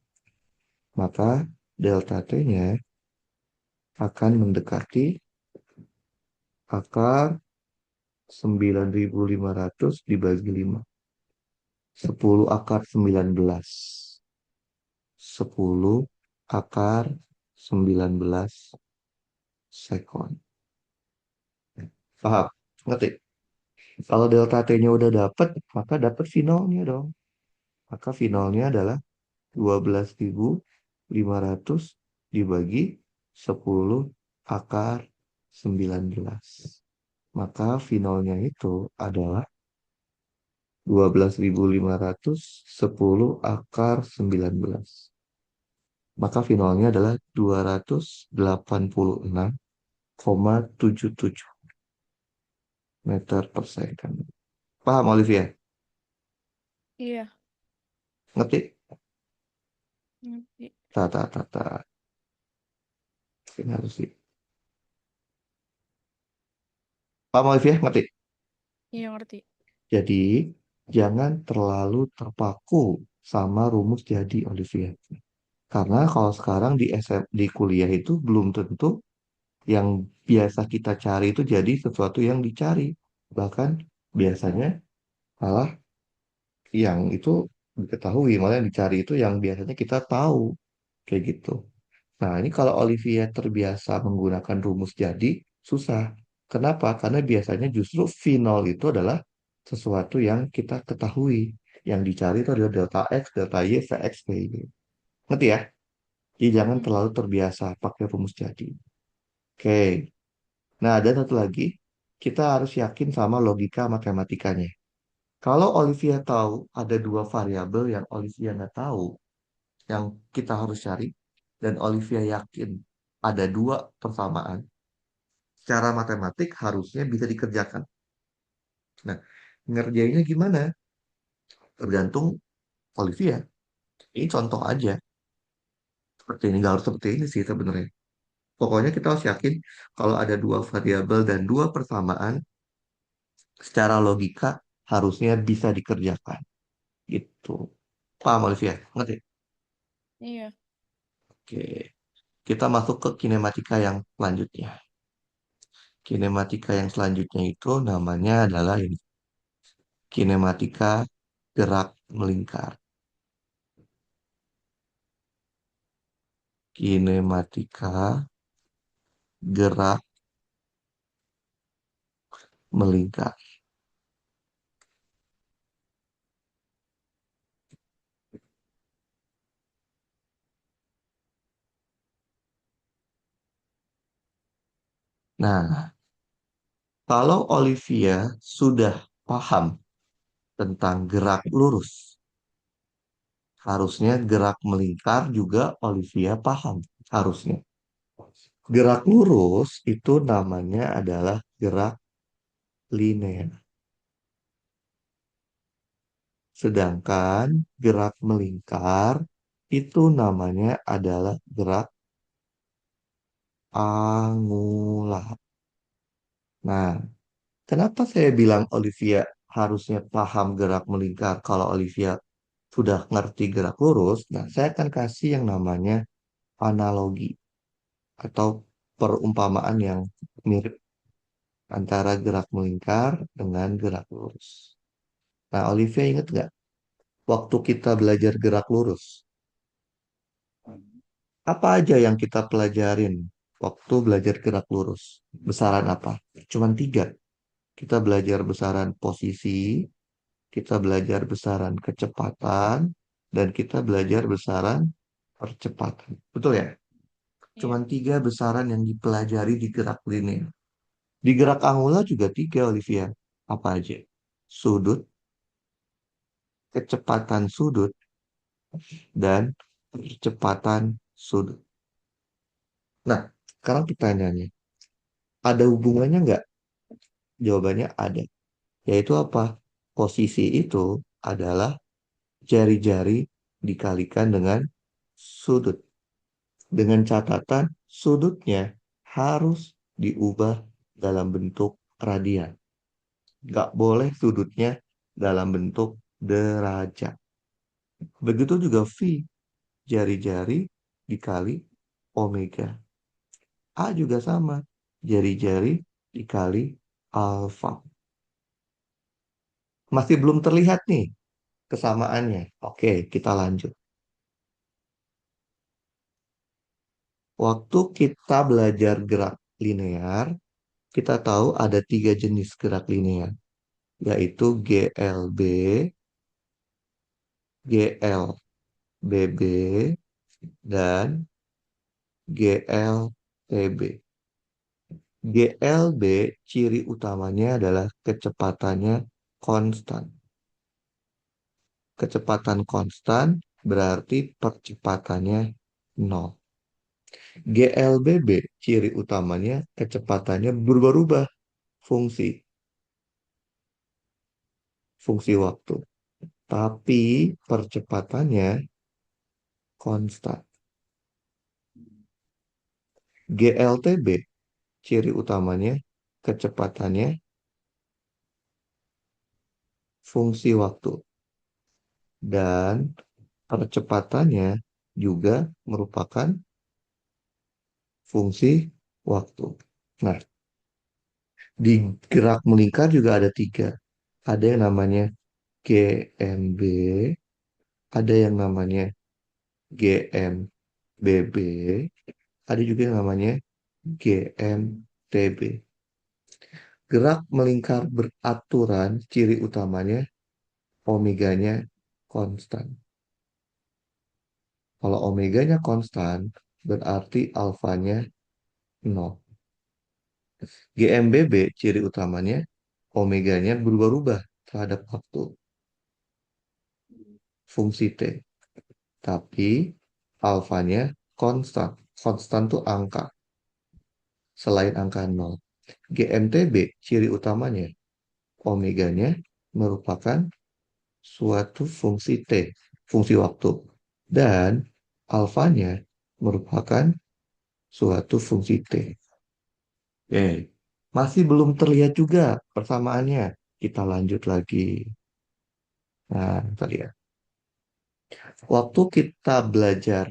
Maka delta T-nya akan mendekati akar 9.500 dibagi 5. 10 akar 19. 10 akar 19 sekon. Paham? Ngerti? Kalau delta T-nya udah dapet, maka dapat finalnya dong. Maka finalnya adalah 12.500 dibagi 10 akar 19. Maka finalnya itu adalah 12.500 10 akar 19. Maka finalnya adalah 286,77 meter per second. Paham, Olivia?
Iya.
Ngerti?
Ngerti.
Ta, ta, ta, ta. Ini harus sih. Paham, Olivia? Ngerti?
Iya ngerti.
Jadi, jangan terlalu terpaku sama rumus jadi, Olivia. Karena kalau sekarang di di kuliah itu belum tentu yang biasa kita cari itu jadi sesuatu yang dicari. Bahkan biasanya malah yang itu diketahui, malah yang dicari itu yang biasanya kita tahu. Kayak gitu. Nah, ini kalau Olivia terbiasa menggunakan rumus jadi, susah. Kenapa? Karena biasanya justru final itu adalah sesuatu yang kita ketahui. Yang dicari itu adalah delta X, delta Y, Vx, kayak gitu. Ngerti ya? Jadi jangan
Mm-mm.
terlalu terbiasa pakai rumus jadi. Oke. Nah, ada satu lagi. Kita harus yakin sama logika matematikanya. Kalau Olivia tahu ada dua variabel yang Olivia nggak tahu, yang kita harus cari, dan Olivia yakin ada dua persamaan, secara matematik harusnya bisa dikerjakan. Nah, ngerjainnya gimana? Tergantung Olivia. Ini contoh aja. Seperti ini, nggak harus seperti ini sih sebenarnya. Pokoknya kita harus yakin kalau ada dua variabel dan dua persamaan, secara logika harusnya bisa dikerjakan. Gitu. Paham, Olivia? Ngerti?
Iya.
Oke. Kita masuk ke kinematika yang selanjutnya. Kinematika yang selanjutnya itu namanya adalah ini. Kinematika gerak melingkar. Kinematika gerak melingkar. Nah, kalau Olivia sudah paham tentang gerak lurus, harusnya gerak melingkar juga Olivia paham. Harusnya. Gerak lurus itu namanya adalah gerak linear. Sedangkan gerak melingkar itu namanya adalah gerak angular. Nah, kenapa saya bilang Olivia harusnya paham gerak melingkar kalau Olivia sudah ngerti gerak lurus? Nah, saya akan kasih yang namanya analogi atau perumpamaan yang mirip antara gerak melingkar dengan gerak lurus. Nah, Olivia ingat nggak waktu kita belajar gerak lurus? Apa aja yang kita pelajarin waktu belajar gerak lurus? Besaran apa? Cuman tiga. Kita belajar besaran posisi, kita belajar besaran kecepatan, dan kita belajar besaran percepatan. Betul ya?
Iya.
Cuman tiga besaran yang dipelajari di gerak linear. Di gerak angular juga tiga, Olivia. Apa aja? Sudut, kecepatan sudut, dan percepatan sudut. Nah, sekarang pertanyaannya, ada hubungannya nggak? Jawabannya ada. Yaitu apa? Posisi itu adalah jari-jari dikalikan dengan sudut. Dengan catatan sudutnya harus diubah dalam bentuk radian. Nggak boleh sudutnya dalam bentuk derajat. Begitu juga V, jari-jari dikali omega. A juga sama, jari-jari dikali alfa. Masih belum terlihat nih kesamaannya. Oke, kita lanjut. Waktu kita belajar gerak linear, kita tahu ada tiga jenis gerak linear, yaitu GLB, GLBB, dan GLTB. GLB ciri utamanya adalah kecepatannya konstan. Kecepatan konstan berarti percepatannya nol. GLBB, ciri utamanya kecepatannya berubah-ubah fungsi, fungsi waktu. Tapi percepatannya konstan. GLTB, ciri utamanya kecepatannya fungsi waktu. Dan percepatannya juga merupakan fungsi waktu. Nah, di gerak melingkar juga ada tiga. Ada yang namanya GMB, ada yang namanya GMBB, ada juga yang namanya GMTB. Gerak melingkar beraturan, ciri utamanya omeganya konstan. Kalau omeganya konstan, berarti alfanya nol. GMBB, ciri utamanya omeganya berubah-ubah terhadap waktu, fungsi T. Tapi alfanya konstan. Konstan tuh angka, selain angka nol. GMTB, ciri utamanya omeganya merupakan suatu fungsi T, fungsi waktu. Dan alfanya merupakan suatu fungsi T. Masih belum terlihat juga persamaannya. Kita lanjut lagi. Nah, tadi ya. Waktu kita belajar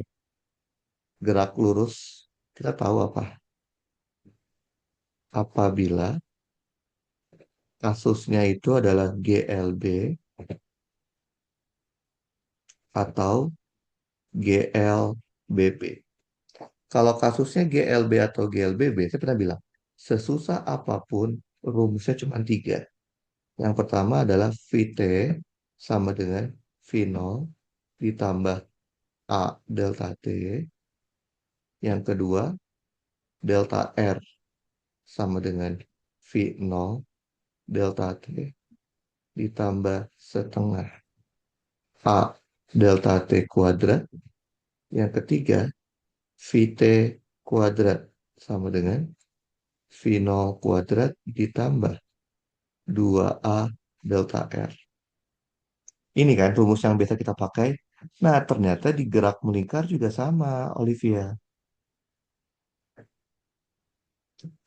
gerak lurus, kita tahu apa? Apabila kasusnya itu adalah GLB atau GLBB. Kalau kasusnya GLB atau GLBB, saya pernah bilang, sesusah apapun rumusnya cuma tiga. Yang pertama adalah VT sama dengan V0 ditambah A delta T. Yang kedua, delta R sama dengan V0 delta T ditambah setengah A delta T kuadrat. Yang ketiga, VT kuadrat sama dengan V0 kuadrat ditambah 2A delta R. Ini kan rumus yang biasa kita pakai. Nah, ternyata di gerak melingkar juga sama, Olivia.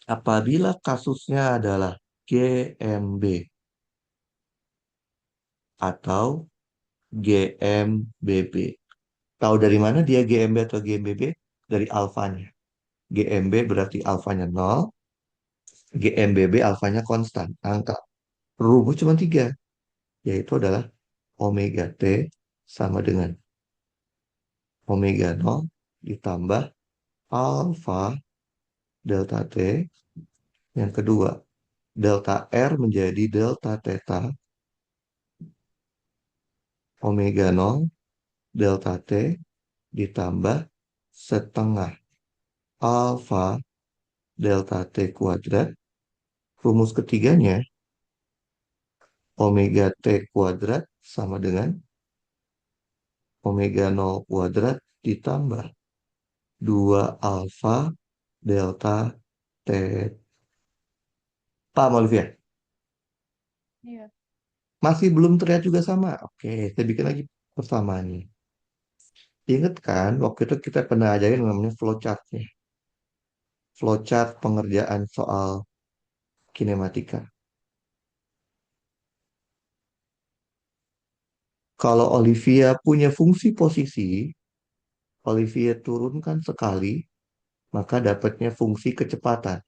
Apabila kasusnya adalah GMB atau GMBB. Tahu dari mana dia GMB atau GMBB? Dari alfanya. GMB berarti alfanya 0, GMBB alfanya konstan, angka. Rumus cuma tiga, yaitu adalah omega T sama dengan omega 0 ditambah alfa delta T. Yang kedua, delta R menjadi delta theta omega 0 delta T ditambah setengah alfa delta T kuadrat. Rumus ketiganya, omega T kuadrat sama dengan omega 0 kuadrat ditambah 2 alfa delta T. Paham, Olivia?
Iya.
Masih belum terlihat juga sama. Oke, saya bikin lagi persamaannya. Ingat kan, waktu itu kita pernah ajarin namanya flowchart-nya. Flowchart pengerjaan soal kinematika. Kalau Olivia punya fungsi posisi, Olivia turunkan sekali, maka dapatnya fungsi kecepatan.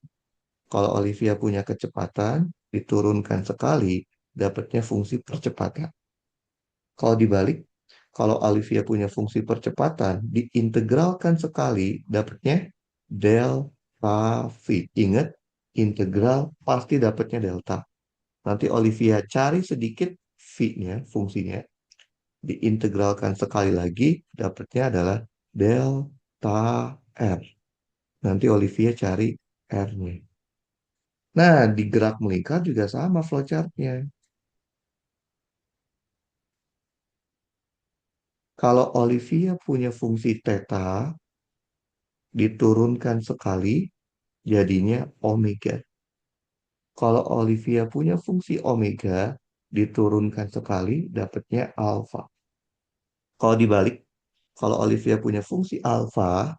Kalau Olivia punya kecepatan, diturunkan sekali, dapatnya fungsi percepatan. Kalau dibalik, kalau Olivia punya fungsi percepatan, diintegralkan sekali, dapatnya delta V. Ingat, integral pasti dapatnya delta. Nanti Olivia cari sedikit V-nya, fungsinya, diintegralkan sekali lagi, dapatnya adalah delta R. Nanti Olivia cari R-nya. Nah, di gerak melingkar juga sama flowchart-nya. Kalau Olivia punya fungsi theta, diturunkan sekali jadinya omega. Kalau Olivia punya fungsi omega, diturunkan sekali dapatnya alfa. Kalau dibalik, kalau Olivia punya fungsi alfa,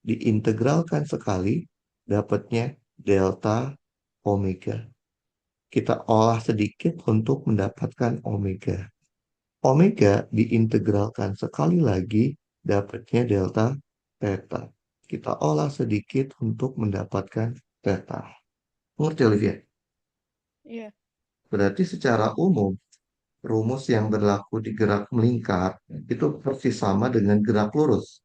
diintegralkan sekali dapatnya delta omega. Kita olah sedikit untuk mendapatkan omega. Omega diintegralkan sekali lagi dapatnya delta theta. Kita olah sedikit untuk mendapatkan theta. Mengerti Olivia?
Iya.
Berarti secara umum, rumus yang berlaku di gerak melingkar itu persis sama dengan gerak lurus.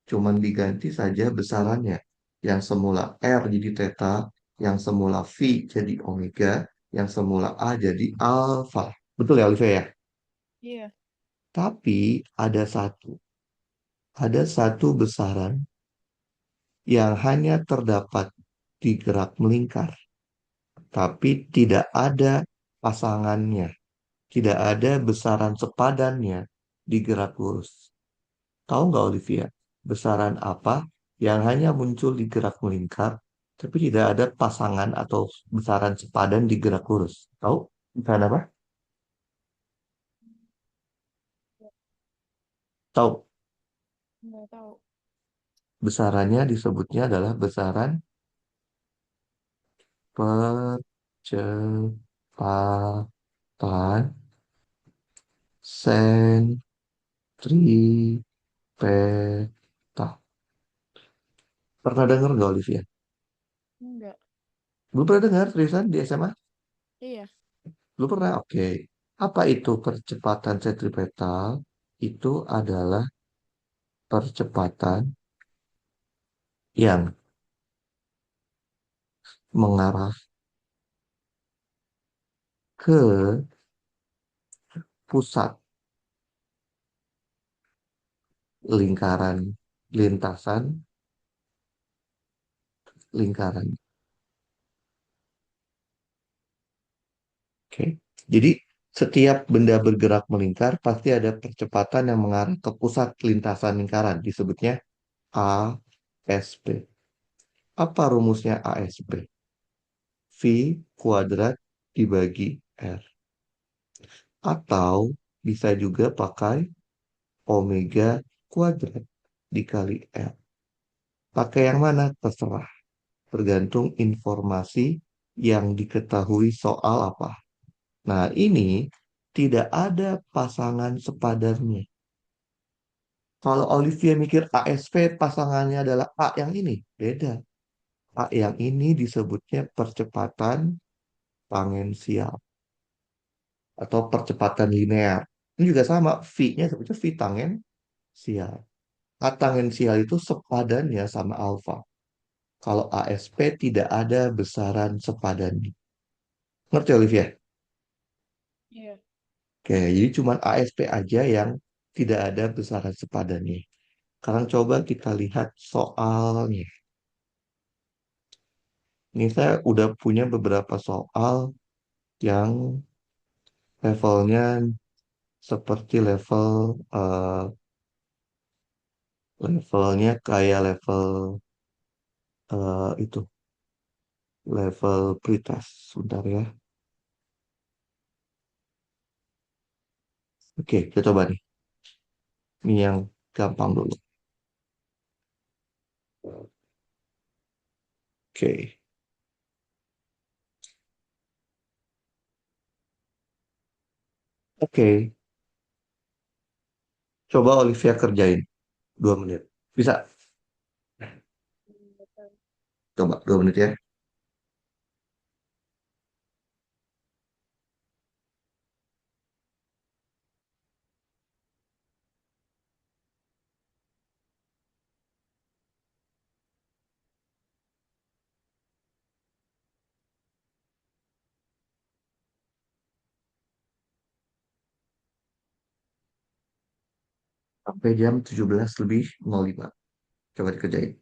Cuman diganti saja besarannya. Yang semula R jadi theta, yang semula V jadi omega, yang semula A jadi alfa. Betul ya Olivia ya?
Iya.
Tapi ada satu besaran yang hanya terdapat di gerak melingkar, tapi tidak ada pasangannya, tidak ada besaran sepadannya di gerak lurus. Tahu nggak Olivia, besaran apa yang hanya muncul di gerak melingkar, tapi tidak ada pasangan atau besaran sepadan di gerak lurus? Tahu? Besaran apa? Tahu?
Nggak tahu.
Besarannya disebutnya adalah besaran percepatan sentripeta. Pernah dengar nggak Olivia?
Enggak.
Belum pernah dengar seriusan di SMA?
Iya.
Belum pernah? Oke. Apa itu percepatan sentripetal? Itu adalah percepatan yang mengarah ke pusat lingkaran lintasan lingkaran. Oke. Jadi setiap benda bergerak melingkar pasti ada percepatan yang mengarah ke pusat lintasan lingkaran. Disebutnya ASP. Apa rumusnya ASP? V kuadrat dibagi R. Atau bisa juga pakai omega kuadrat dikali R. Pakai yang mana? Terserah. Tergantung informasi yang diketahui soal apa. Nah, ini tidak ada pasangan sepadannya. Kalau Olivia mikir ASP pasangannya adalah A yang ini, beda. A yang ini disebutnya percepatan tangensial atau percepatan linear. Ini juga sama, V-nya sebutnya V tangensial. A tangensial itu sepadannya sama alfa. Kalau ASP tidak ada besaran sepadannya. Ngerti Olivia?
Iya.
Oke, jadi cuma ASP aja yang tidak ada besaran sepadannya. Sekarang coba kita lihat soalnya. Ini saya udah punya beberapa soal yang levelnya seperti levelnya kayak level itu level pretest. Sebentar ya. Oke, kita coba nih. Ini yang gampang dulu. Oke, oke. Coba Olivia kerjain 2 menit. Bisa?
Nggak tahu.
Coba 2 menit ya. Sampai jam 17:05. Coba dikerjain.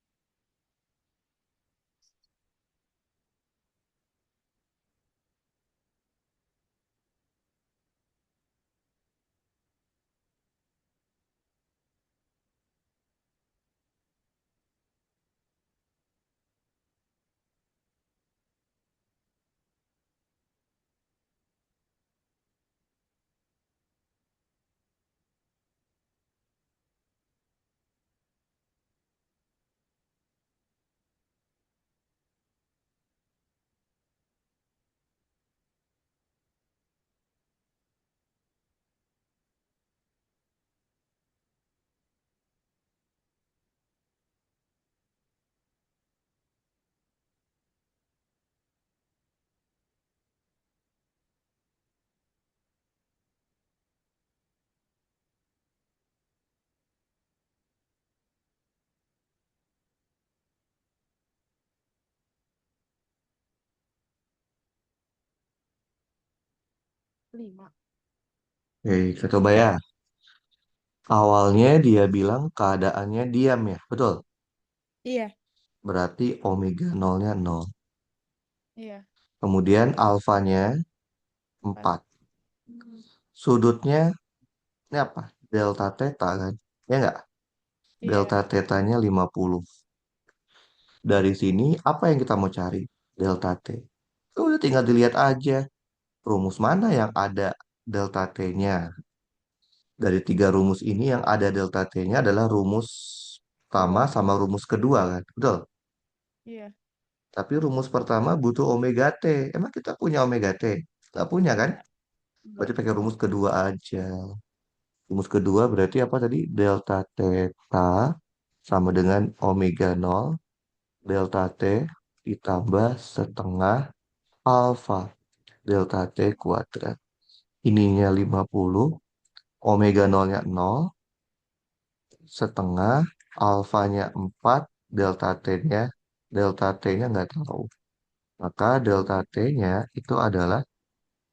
5.
Oke, kita coba ya. Awalnya dia bilang keadaannya diam ya, betul.
Iya.
Berarti omega nolnya nol.
Iya.
Kemudian alfanya
4.
4. Sudutnya ini apa? Delta theta kan? Ya nggak? Delta
Iya.
tetanya 50. Dari sini apa yang kita mau cari? Delta T. Udah tinggal dilihat aja. Rumus mana yang ada delta T-nya? Dari tiga rumus ini yang ada delta T-nya adalah rumus pertama
Dua.
sama rumus kedua kan? Betul.
Iya.
Tapi rumus pertama butuh omega T. Emang kita punya omega T? Nggak punya kan?
Enggak.
Berarti pakai rumus kedua aja. Rumus kedua berarti apa tadi? Delta theta sama dengan omega nol delta T ditambah setengah alfa delta T kuadrat. Ininya 50, omega nolnya nol setengah, alfanya 4, delta T-nya nggak tahu. Maka delta T-nya itu adalah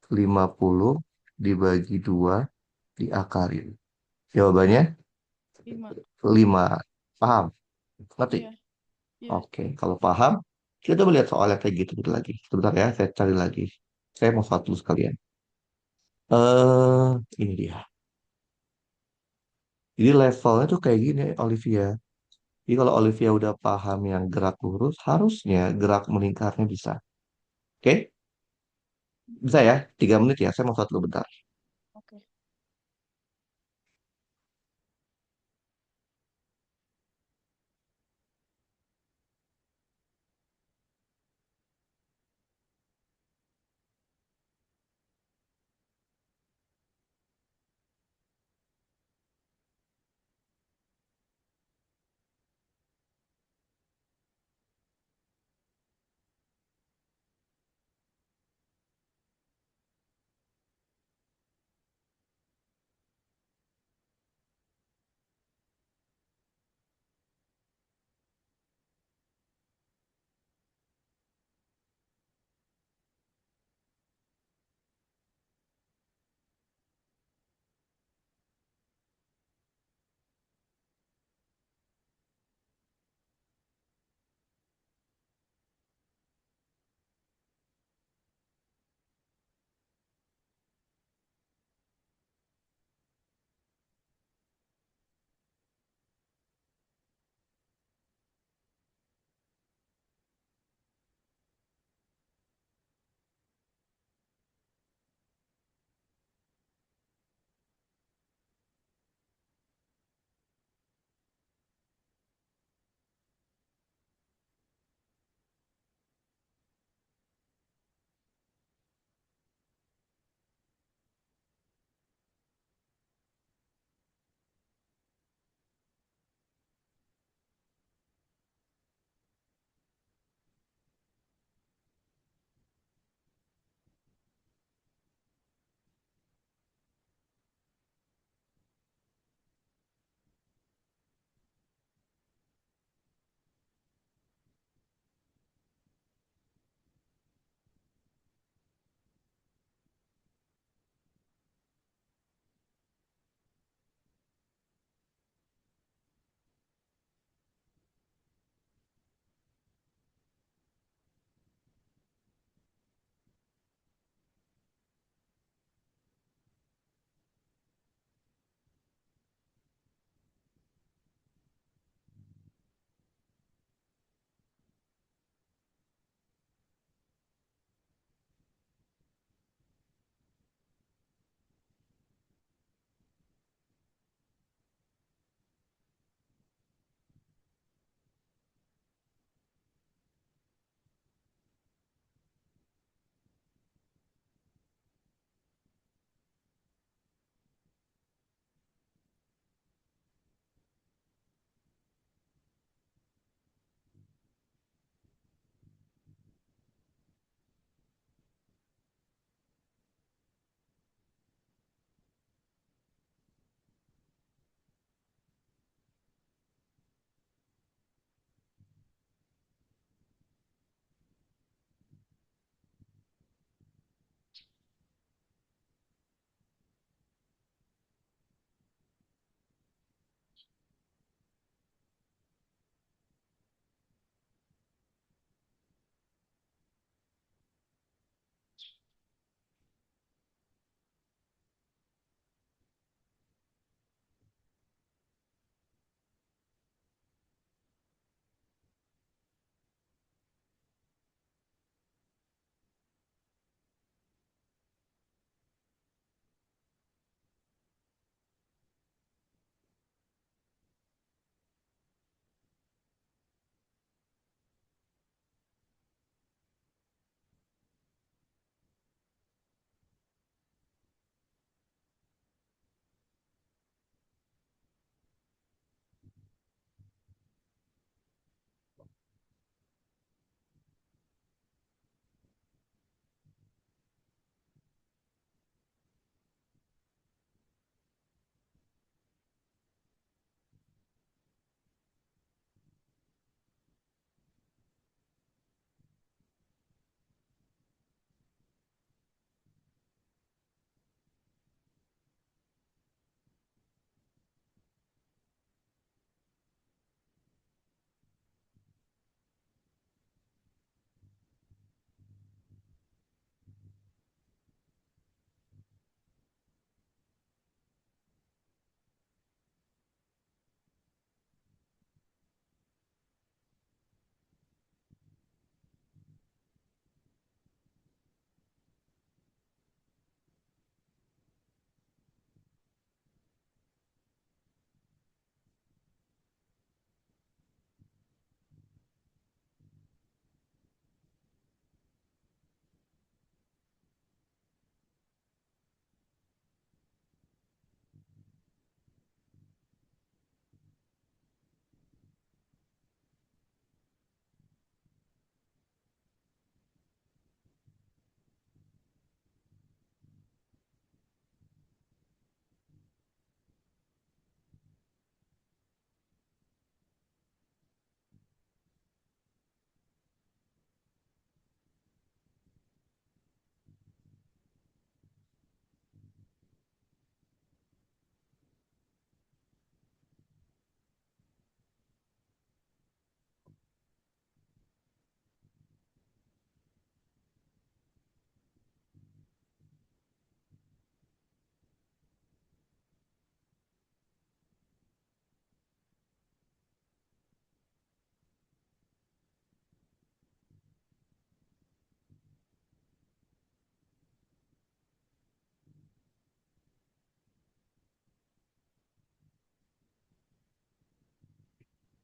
50 dibagi 2 diakarin. Jawabannya
5.
5. Paham? Ngerti?
Iya. Iya.
Oke, kalau paham, kita coba lihat soalnya kayak gitu lagi. Sebentar ya, saya cari lagi. Saya mau satu sekalian. Ini dia. Jadi levelnya tuh kayak gini, Olivia. Jadi kalau Olivia udah paham yang gerak lurus, harusnya gerak melingkarnya bisa. Oke? Bisa ya? 3 menit ya, saya mau satu dulu bentar.
Oke.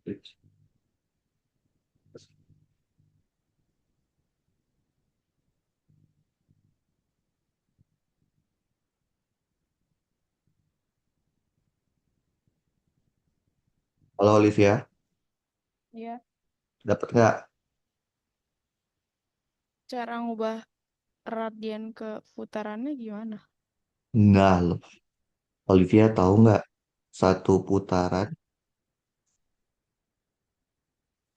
Kalau Olivia,
Iya.
dapat nggak?
Cara ngubah radian ke putarannya gimana?
Nah, loh. Olivia tahu nggak? Satu putaran,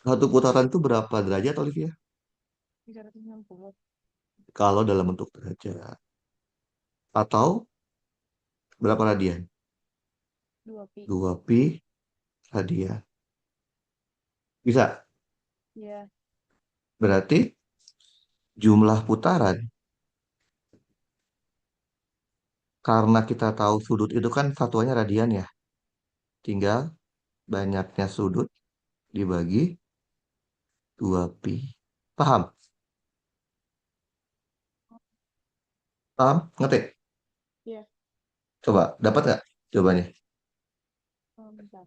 satu putaran itu berapa derajat, Olivia?
360.
Kalau dalam bentuk derajat. Atau berapa radian?
2 pi.
2 pi radian. Bisa.
Iya.
Berarti jumlah putaran, karena kita tahu sudut itu kan satuannya radian ya. Tinggal banyaknya sudut dibagi 2 pi. Paham? Paham? Ngetik?
Iya.
Coba, dapat nggak jawabannya?
Bentar.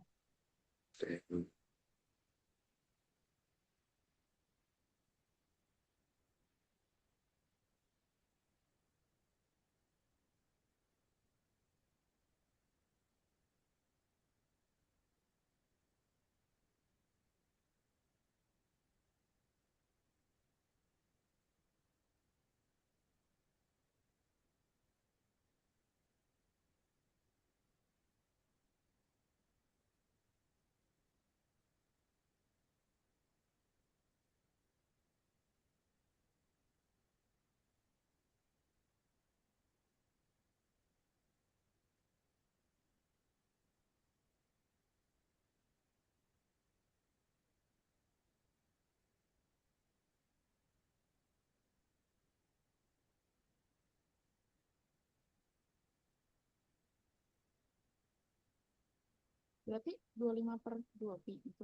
Berarti 25/2 pi itu.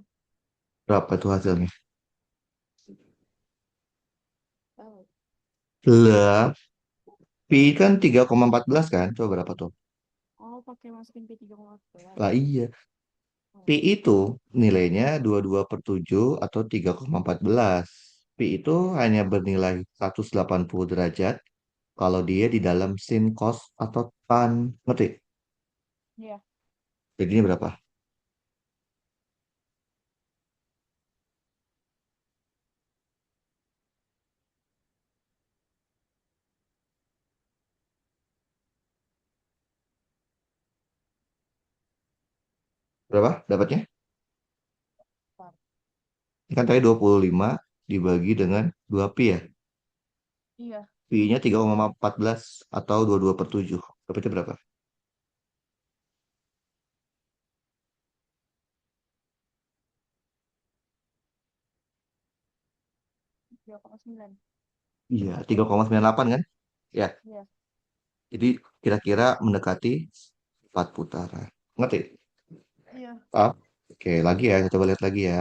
Berapa tuh hasilnya?
Tahu.
Lah, pi kan 3,14 kan? Coba berapa tuh?
Oh, pakai masukin pi 3,14.
Lah iya.
Oh.
Pi itu nilainya 22/7 atau 3,14. Pi itu hanya bernilai 180 derajat kalau dia di dalam sin, cos, atau tan. Ngerti?
Iya.
Jadi ini berapa? Berapa dapatnya?
Bentar.
Ini kan tadi 25 dibagi dengan 2 pi ya.
Iya.
Pi-nya 3,14 atau 22/7. Dapatnya berapa?
3,9.
Iya, 3,98 kan? Ya,
Iya.
jadi kira-kira mendekati 4 putaran. Ngerti?
Iya.
Ah, oke, lagi ya, kita coba lihat lagi ya.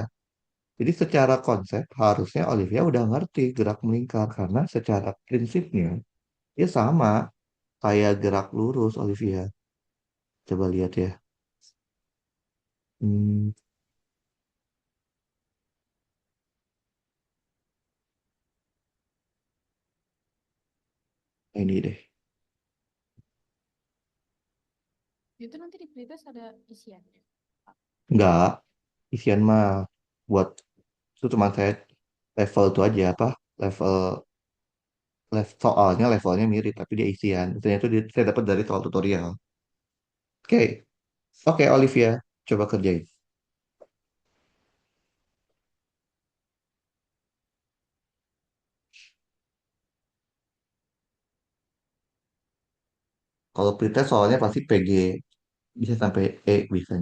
Jadi secara konsep harusnya Olivia udah ngerti gerak melingkar karena secara prinsipnya dia sama kayak gerak lurus Olivia. Coba lihat ya. Hmm, ini deh.
Itu nanti di pretest ada isiannya.
Enggak, isian mah buat itu cuma saya level itu aja apa? Level soalnya levelnya mirip tapi dia isian. Ternyata itu saya dapat dari soal tutorial. Oke, oke Olivia, coba kerjain. Kalau pretest soalnya pasti PG bisa sampai E bisa.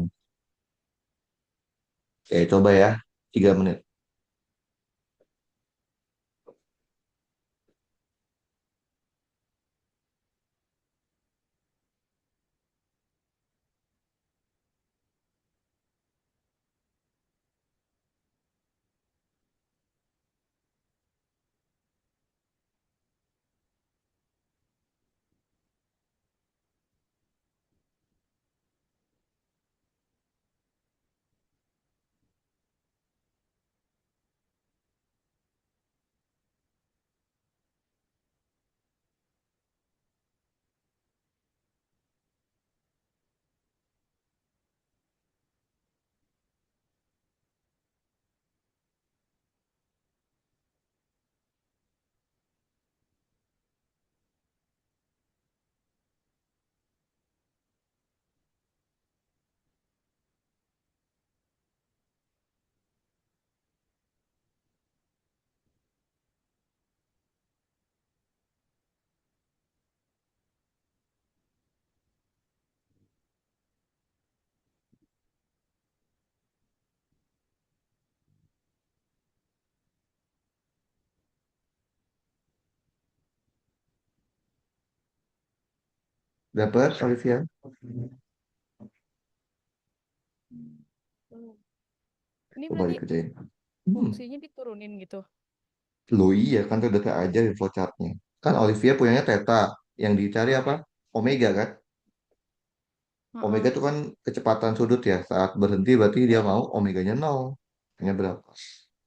Oke, coba ya. 3 menit. Dapat, Olivia?
Hmm. Ini
Coba
berarti
dikerjain.
fungsinya diturunin gitu.
Lo iya kan tuh udah aja di flowchartnya. Kan Olivia punyanya theta. Yang dicari apa? Omega kan? Omega
Heeh,
itu kan kecepatan sudut ya. Saat berhenti berarti dia mau omeganya nol. Hanya berapa?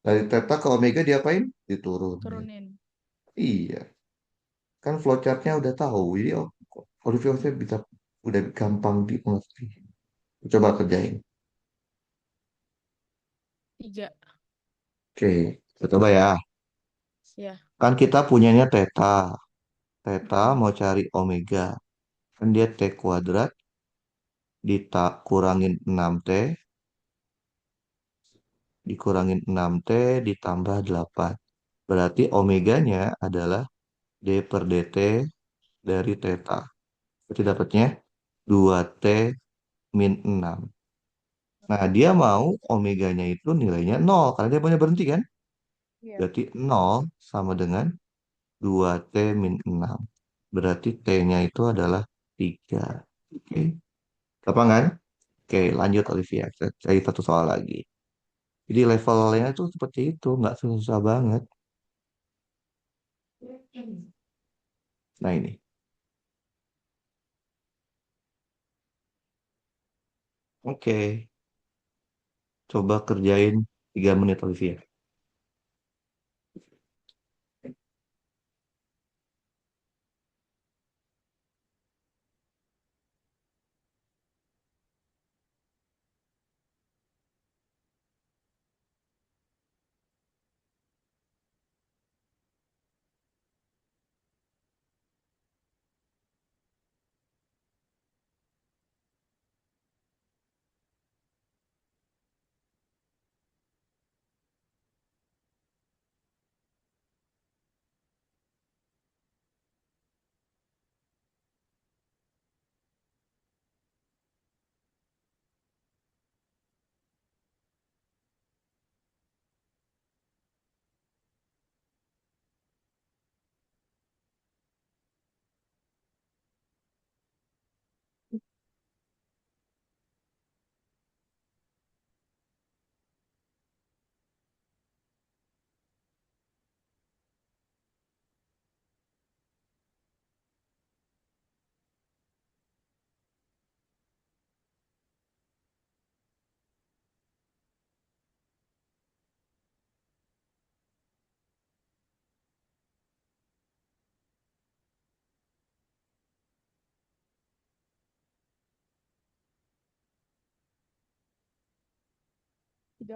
Dari theta ke omega diapain? Diturunin.
turunin.
Iya. Kan flowchartnya udah tahu. Jadi Olivia saya bisa udah gampang dimengerti. Coba kerjain.
3.
Oke, kita coba ya.
Ya.
Kan kita punyanya theta. Theta
Mm-mm.
mau cari omega. Kan dia T kuadrat kurangin 6T dikurangin 6T ditambah 8. Berarti omeganya adalah D per DT dari theta. Berarti dapatnya 2T min 6. Nah, dia mau omeganya itu nilainya 0 karena dia punya berhenti kan?
Iya.
Berarti 0 sama dengan 2T min 6. Berarti T-nya itu adalah 3. Oke, gampang kan? Oke, lanjut Olivia. Kita cari satu soal lagi. Jadi levelnya itu seperti itu, nggak susah banget. Nah ini, oke, coba kerjain 3 menit Olivia.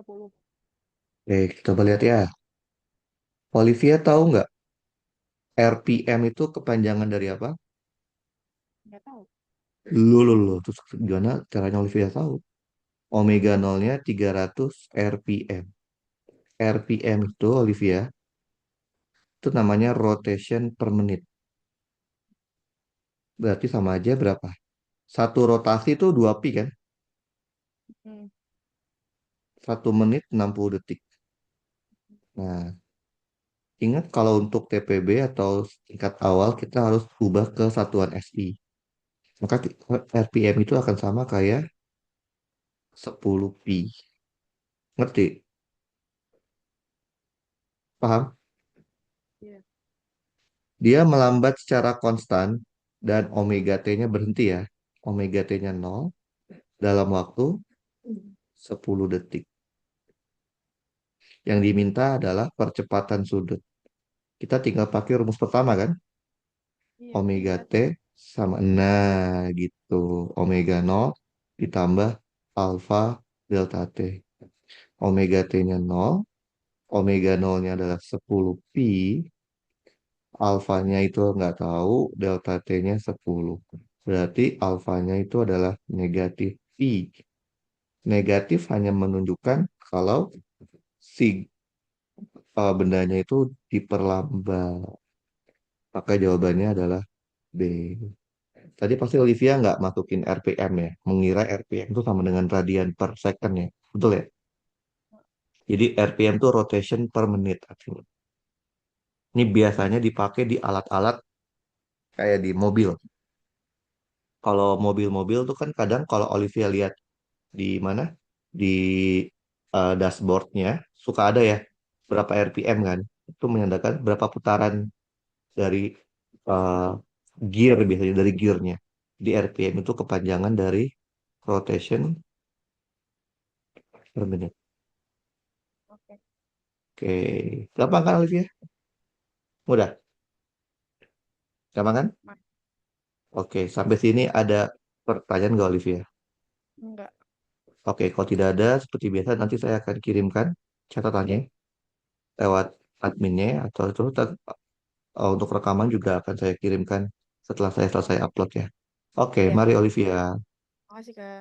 Puluh.
Oke, kita coba lihat ya. Olivia tahu nggak RPM itu kepanjangan dari apa?
Nggak tahu.
Lu. Terus gimana caranya Olivia tahu? Omega nolnya 300 RPM. RPM itu Olivia, itu namanya rotation per menit. Berarti sama aja berapa? Satu rotasi itu 2 pi kan?
Hmm.
1 menit 60 detik. Nah, ingat kalau untuk TPB atau tingkat awal kita harus ubah ke satuan SI. Maka RPM itu akan sama kayak 10 pi. Ngerti? Paham?
Iya.
Dia melambat secara konstan dan omega T-nya berhenti ya. Omega T-nya 0 dalam waktu 10 detik. Yang diminta adalah percepatan sudut. Kita tinggal pakai rumus pertama kan?
Iya,
Omega
tiga
T sama nah gitu. Omega 0 ditambah alfa delta T. Omega T-nya 0, omega 0-nya adalah 10 pi, alfanya itu nggak tahu, delta T-nya 10. Berarti alfanya itu adalah negatif pi. Negatif hanya menunjukkan kalau si bendanya itu diperlambat. Maka jawabannya adalah B. Tadi pasti Olivia nggak masukin RPM ya, mengira RPM itu sama dengan radian per second ya. Betul ya? Jadi RPM itu rotation per menit artinya. Ini biasanya dipakai di alat-alat kayak di mobil. kalau mobil-mobil tuh kan kadang kalau Olivia lihat di mana di dashboardnya suka ada ya berapa RPM kan, itu menandakan berapa putaran dari eh, gear, biasanya dari gearnya. Di RPM itu kepanjangan dari rotation per menit.
Oke.
Oke, gampang kan Olivia? Mudah, gampang kan?
Ma-
Oke, sampai sini ada pertanyaan nggak Olivia?
Enggak.
Oke, kalau tidak ada, seperti biasa nanti saya akan kirimkan catatannya lewat adminnya atau itu untuk rekaman juga akan saya kirimkan setelah saya selesai upload ya. Oke,
Ya,
mari Olivia.
makasih Kak.